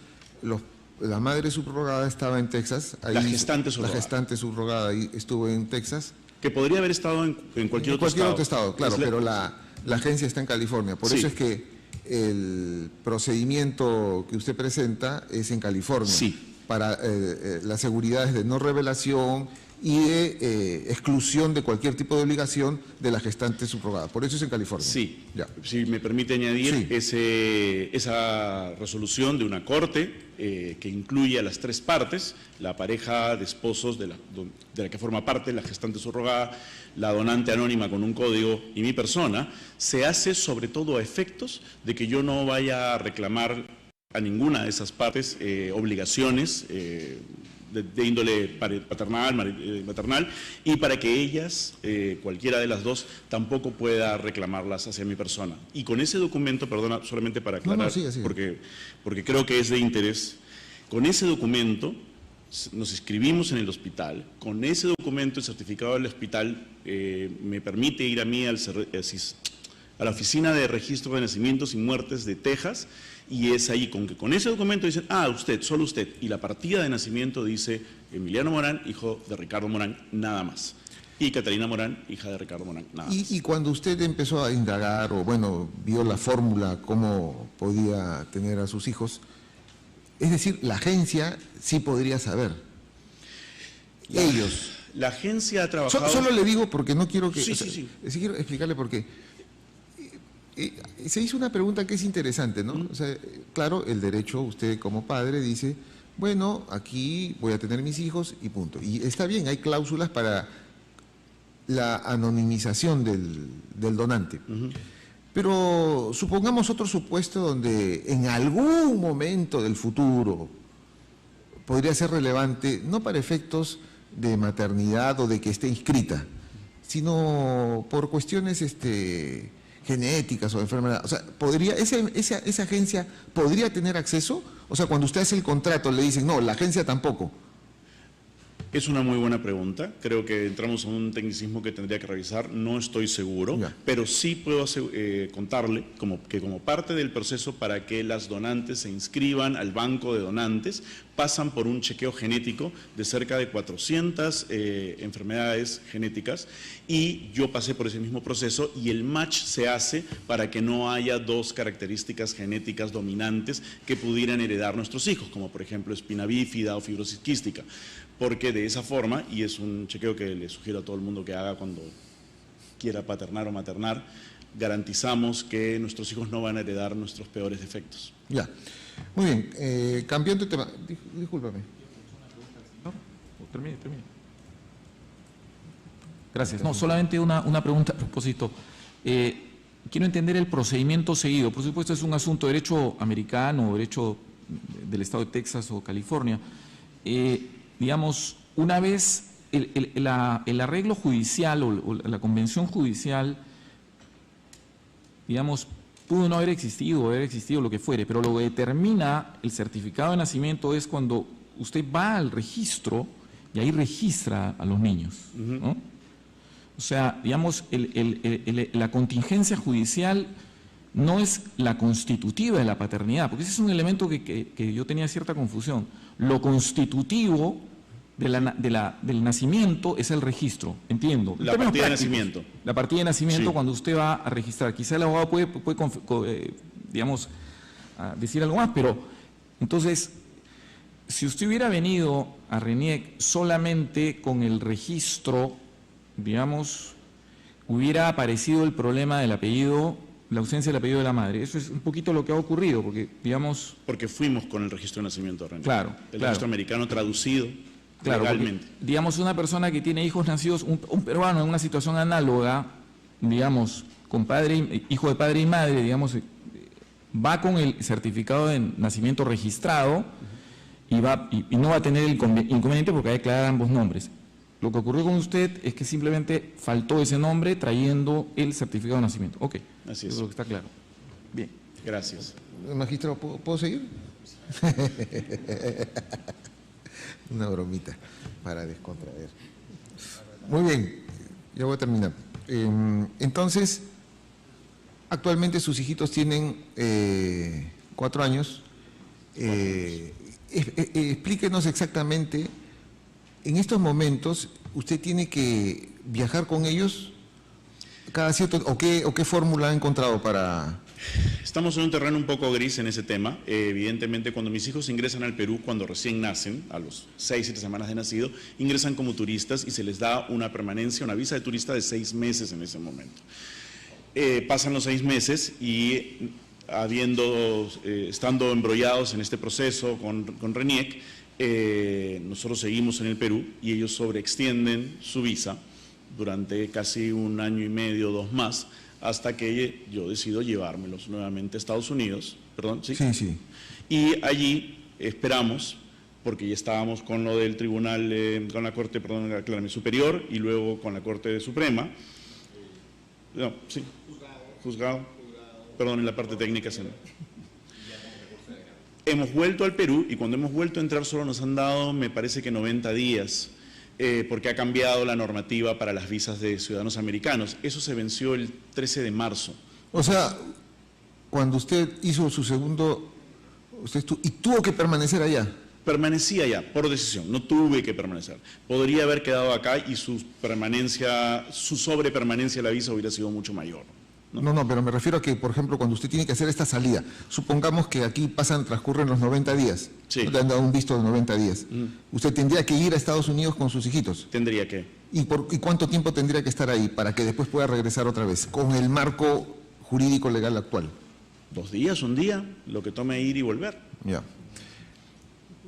la madre subrogada estaba en Texas. Ahí, la gestante subrogada. La gestante subrogada ahí estuvo en Texas. Que podría haber estado en cualquier otro estado. otro estado, claro, pero la agencia está en California. Por eso es que el procedimiento que usted presenta es en California. Sí. Para las seguridades de no revelación y de exclusión de cualquier tipo de obligación de la gestante subrogada. Por eso es en California. Sí, ya. Si me permite añadir, esa resolución de una corte que incluye a las tres partes, la pareja de esposos de la que forma parte, la gestante subrogada, la donante anónima con un código y mi persona, se hace sobre todo a efectos de que yo no vaya a reclamar a ninguna de esas partes obligaciones de índole paternal, maternal, y para que ellas, cualquiera de las dos, tampoco pueda reclamarlas hacia mi persona. Y con ese documento, perdona, solamente para aclarar, sigue. Porque creo que es de interés, con ese documento nos inscribimos en el hospital, con ese documento el certificado del hospital me permite ir a mí a la Oficina de Registro de Nacimientos y Muertes de Texas, y es ahí con ese documento dicen, usted, solo usted, y la partida de nacimiento dice Emiliano Morán, hijo de Ricardo Morán, nada más, y Catalina Morán, hija de Ricardo Morán, nada más. Y cuando usted empezó a indagar, o bueno, vio la fórmula, cómo podía tener a sus hijos, es decir, la agencia sí podría saber. Ellos. La agencia ha trabajado... Solo le digo porque no quiero que... Sí. Quiero explicarle por qué. Se hizo una pregunta que es interesante, ¿no? O sea, claro, el derecho, usted como padre dice, bueno, aquí voy a tener mis hijos y punto. Y está bien, hay cláusulas para la anonimización del donante. Pero supongamos otro supuesto donde en algún momento del futuro podría ser relevante, no para efectos de maternidad o de que esté inscrita, sino por cuestiones genéticas o de enfermedad. O sea, esa agencia podría tener acceso. O sea, cuando usted hace el contrato le dicen, no, la agencia tampoco. Es una muy buena pregunta. Creo que entramos en un tecnicismo que tendría que revisar. No estoy seguro, pero sí puedo contarle que como parte del proceso para que las donantes se inscriban al banco de donantes, pasan por un chequeo genético de cerca de 400 enfermedades genéticas, y yo pasé por ese mismo proceso y el match se hace para que no haya dos características genéticas dominantes que pudieran heredar nuestros hijos, como por ejemplo espina bífida o fibrosis quística. Porque de esa forma, y es un chequeo que le sugiero a todo el mundo que haga cuando quiera paternar o maternar, garantizamos que nuestros hijos no van a heredar nuestros peores defectos. Ya. Muy bien. Cambiando de tema. Discúlpame. No, termine. Gracias. No, solamente una pregunta a propósito. Quiero entender el procedimiento seguido. Por supuesto, es un asunto de derecho americano o derecho del estado de Texas o California. Digamos, una vez el arreglo judicial o la convención judicial, digamos, pudo no haber existido lo que fuere, pero lo que determina el certificado de nacimiento es cuando usted va al registro y ahí registra a los niños, ¿no? O sea, digamos, la contingencia judicial no es la constitutiva de la paternidad, porque ese es un elemento que yo tenía cierta confusión. Lo constitutivo del nacimiento es el registro, entiendo. La partida de nacimiento. La partida de nacimiento, sí, cuando usted va a registrar. Quizá el abogado puede digamos, decir algo más, pero entonces, si usted hubiera venido a RENIEC solamente con el registro, digamos, hubiera aparecido el problema del apellido, la ausencia del apellido de la madre. Eso es un poquito lo que ha ocurrido, porque, digamos... Porque fuimos con el registro de nacimiento de RENIEC. Claro. El registro americano traducido. Claro, legalmente. Porque, digamos, una persona que tiene hijos nacidos, un peruano en una situación análoga, digamos, con hijo de padre y madre, digamos, va con el certificado de nacimiento registrado y no va a tener el inconveniente porque va a declarar ambos nombres. Lo que ocurrió con usted es que simplemente faltó ese nombre trayendo el certificado de nacimiento. Ok, así es. Eso está claro. Bien. Gracias. Magistrado, ¿puedo seguir? Una bromita para descontraer. Muy bien, ya voy a terminar. Entonces, actualmente sus hijitos tienen 4 años. Explíquenos exactamente, en estos momentos, ¿usted tiene que viajar con ellos cada cierto, o qué fórmula ha encontrado para...? Estamos en un terreno un poco gris en ese tema. Evidentemente, cuando mis hijos ingresan al Perú, cuando recién nacen, a los 6-7 semanas de nacido, ingresan como turistas y se les da una permanencia, una visa de turista de 6 meses en ese momento. Pasan los 6 meses y estando embrollados en este proceso con RENIEC, nosotros seguimos en el Perú y ellos sobreextienden su visa durante casi 1 año y medio, 2 más, hasta que yo decido llevármelos nuevamente a Estados Unidos. ¿Perdón? ¿Sí? Sí, sí. Y allí esperamos, porque ya estábamos con lo del tribunal, con la Corte, perdón, aclárame, superior, y luego con la Corte Suprema. No, sí. Juzgado. Perdón, en la parte técnica. Sí. Hemos vuelto al Perú, y cuando hemos vuelto a entrar solo nos han dado, me parece que 90 días, porque ha cambiado la normativa para las visas de ciudadanos americanos. Eso se venció el 13 de marzo. O sea, cuando usted hizo su segundo, y tuvo que permanecer allá. Permanecí allá, por decisión, no tuve que permanecer. Podría haber quedado acá y su sobrepermanencia de la visa hubiera sido mucho mayor. No, pero me refiero a que, por ejemplo, cuando usted tiene que hacer esta salida, supongamos que aquí transcurren los 90 días, sí. ¿No? Le han dado un visto de 90 días. ¿Usted tendría que ir a Estados Unidos con sus hijitos? Tendría que. ¿Y cuánto tiempo tendría que estar ahí para que después pueda regresar otra vez, con el marco jurídico legal actual? 2 días, 1 día, lo que tome ir y volver. Ya.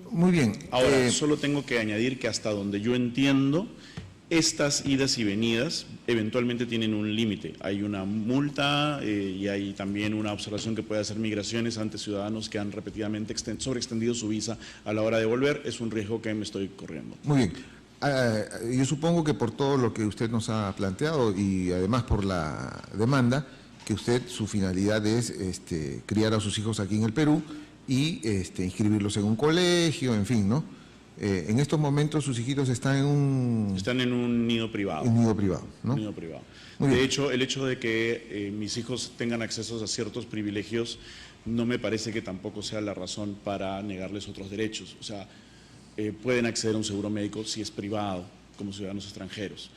Muy bien. Ahora, solo tengo que añadir que hasta donde yo entiendo, estas idas y venidas eventualmente tienen un límite. Hay una multa y hay también una observación que puede hacer migraciones ante ciudadanos que han repetidamente sobreextendido su visa a la hora de volver. Es un riesgo que me estoy corriendo. Muy bien. Yo supongo que por todo lo que usted nos ha planteado y además por la demanda, que usted, su finalidad es criar a sus hijos aquí en el Perú y inscribirlos en un colegio, en fin, ¿no? En estos momentos sus hijitos están en un... Están en un nido privado. Un nido privado, ¿no? Un nido privado. Muy De bien. hecho, el hecho de que mis hijos tengan acceso a ciertos privilegios no me parece que tampoco sea la razón para negarles otros derechos. O sea, pueden acceder a un seguro médico si es privado, como ciudadanos extranjeros,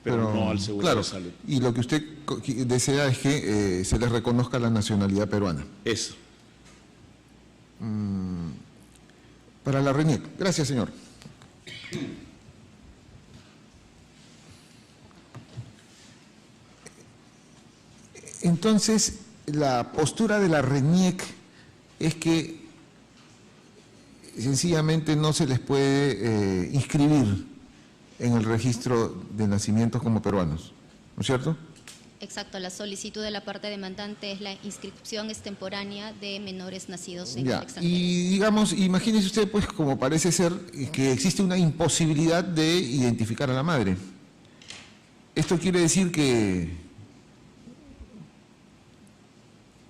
pero no al seguro claro, de salud. y lo que usted desea es que se les reconozca la nacionalidad peruana. Eso. Para la RENIEC. Gracias, señor. Entonces, la postura de la RENIEC es que sencillamente no se les puede inscribir en el registro de nacimientos como peruanos, ¿no es cierto? Exacto, la solicitud de la parte demandante es la inscripción extemporánea de menores nacidos en el Ya, extranjero. y digamos, imagínese usted, pues, como parece ser, que existe una imposibilidad de identificar a la madre. Esto quiere decir que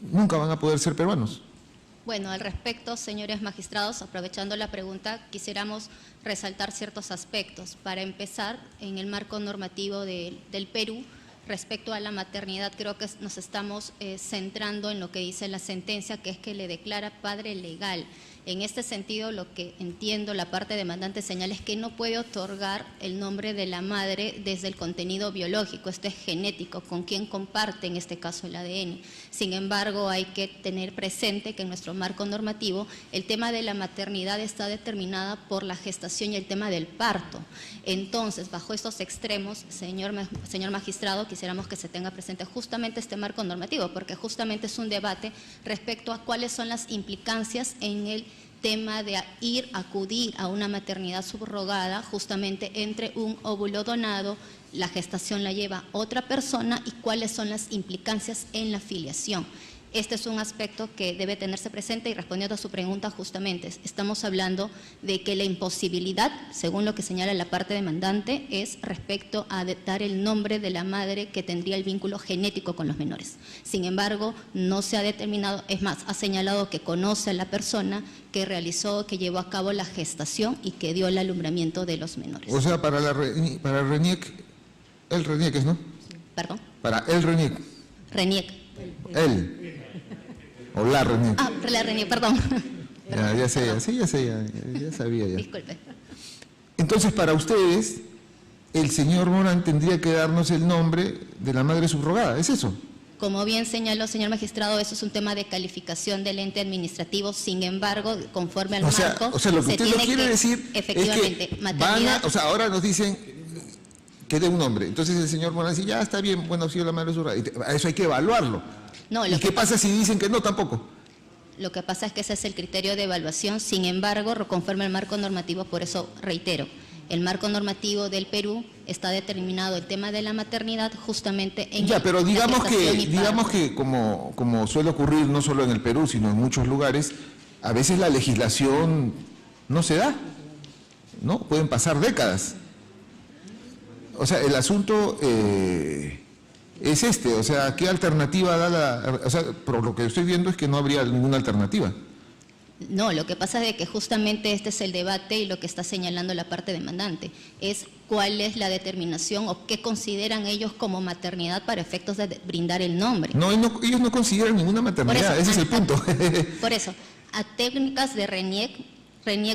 nunca van a poder ser peruanos. Bueno, al respecto, señores magistrados, aprovechando la pregunta, quisiéramos resaltar ciertos aspectos. Para empezar, en el marco normativo del Perú, respecto a la maternidad, creo que nos estamos centrando en lo que dice la sentencia, que es que le declara padre legal. En este sentido, lo que entiendo la parte demandante señala es que no puede otorgar el nombre de la madre desde el contenido biológico, este es genético, con quien comparte en este caso el ADN. Sin embargo, hay que tener presente que en nuestro marco normativo el tema de la maternidad está determinada por la gestación y el tema del parto. Entonces, bajo estos extremos, señor magistrado, quisiéramos que se tenga presente justamente este marco normativo, porque justamente es un debate respecto a cuáles son las implicancias en el tema de acudir a una maternidad subrogada, justamente entre un óvulo donado, la gestación la lleva otra persona y cuáles son las implicancias en la filiación. Este es un aspecto que debe tenerse presente y respondiendo a su pregunta justamente, estamos hablando de que la imposibilidad, según lo que señala la parte demandante, es respecto a dar el nombre de la madre que tendría el vínculo genético con los menores. Sin embargo, no se ha determinado, es más, ha señalado que conoce a la persona que realizó, que llevó a cabo la gestación y que dio el alumbramiento de los menores. O sea, para RENIEC, el RENIEC es, ¿no? ¿Perdón? Para el RENIEC. RENIEC. Él. O la RENIEC. Ah, la RENIEC, perdón. Ya sé, sí, ya sabía ya. Disculpe. Entonces, para ustedes, el señor Morán tendría que darnos el nombre de la madre subrogada, ¿es eso? Como bien señaló, señor magistrado, eso es un tema de calificación del ente administrativo, sin embargo, conforme al marco, o sea, lo que se usted no tiene quiere que, decir efectivamente, es que maternidad, ahora nos dicen que dé un nombre. Entonces el señor Morán dice, ya está bien, bueno, ha sido la madre subrogada. Eso hay que evaluarlo. no, ¿Y qué pasa si dicen que no tampoco? Lo que pasa es que ese es el criterio de evaluación, sin embargo, conforme al marco normativo, por eso reitero, el marco normativo del Perú está determinado el tema de la maternidad justamente en Ya, pero digamos la gestación y que como suele ocurrir no solo en el Perú, sino en muchos lugares, a veces la legislación no se da, ¿no? Pueden pasar décadas. O sea, el asunto es o sea, ¿qué alternativa da o sea, por lo que estoy viendo es que no habría ninguna alternativa. No, lo que pasa es de que justamente este es el debate y lo que está señalando la parte demandante es cuál es la determinación o qué consideran ellos como maternidad para efectos de brindar el nombre. No, ellos no consideran ninguna maternidad, ese es el punto. Por eso, a técnicas de RENIEC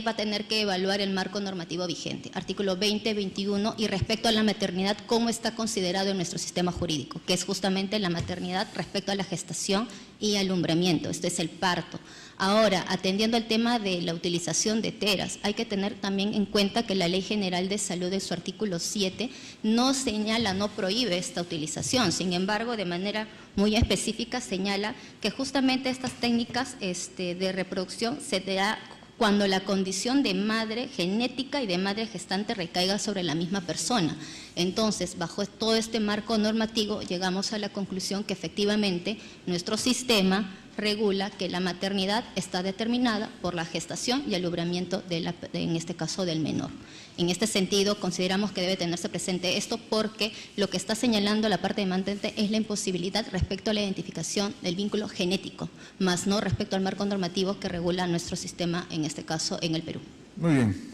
va a tener que evaluar el marco normativo vigente, artículo 20, 21, y respecto a la maternidad, cómo está considerado en nuestro sistema jurídico, que es justamente la maternidad respecto a la gestación y alumbramiento, esto es el parto. Ahora, atendiendo al tema de la utilización de teras, hay que tener también en cuenta que la Ley General de Salud en su artículo 7 no señala, no prohíbe esta utilización, sin embargo, de manera muy específica señala que justamente estas técnicas de reproducción se da cuando la condición de madre genética y de madre gestante recaiga sobre la misma persona. Entonces, bajo todo este marco normativo, llegamos a la conclusión que efectivamente nuestro sistema regula que la maternidad está determinada por la gestación y alumbramiento en este caso del menor. En este sentido, consideramos que debe tenerse presente esto porque lo que está señalando la parte demandante es la imposibilidad respecto a la identificación del vínculo genético, más no respecto al marco normativo que regula nuestro sistema, en este caso en el Perú. Muy bien.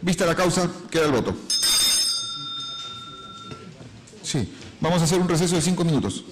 Vista la causa, queda el voto. Sí, vamos a hacer un receso de 5 minutos.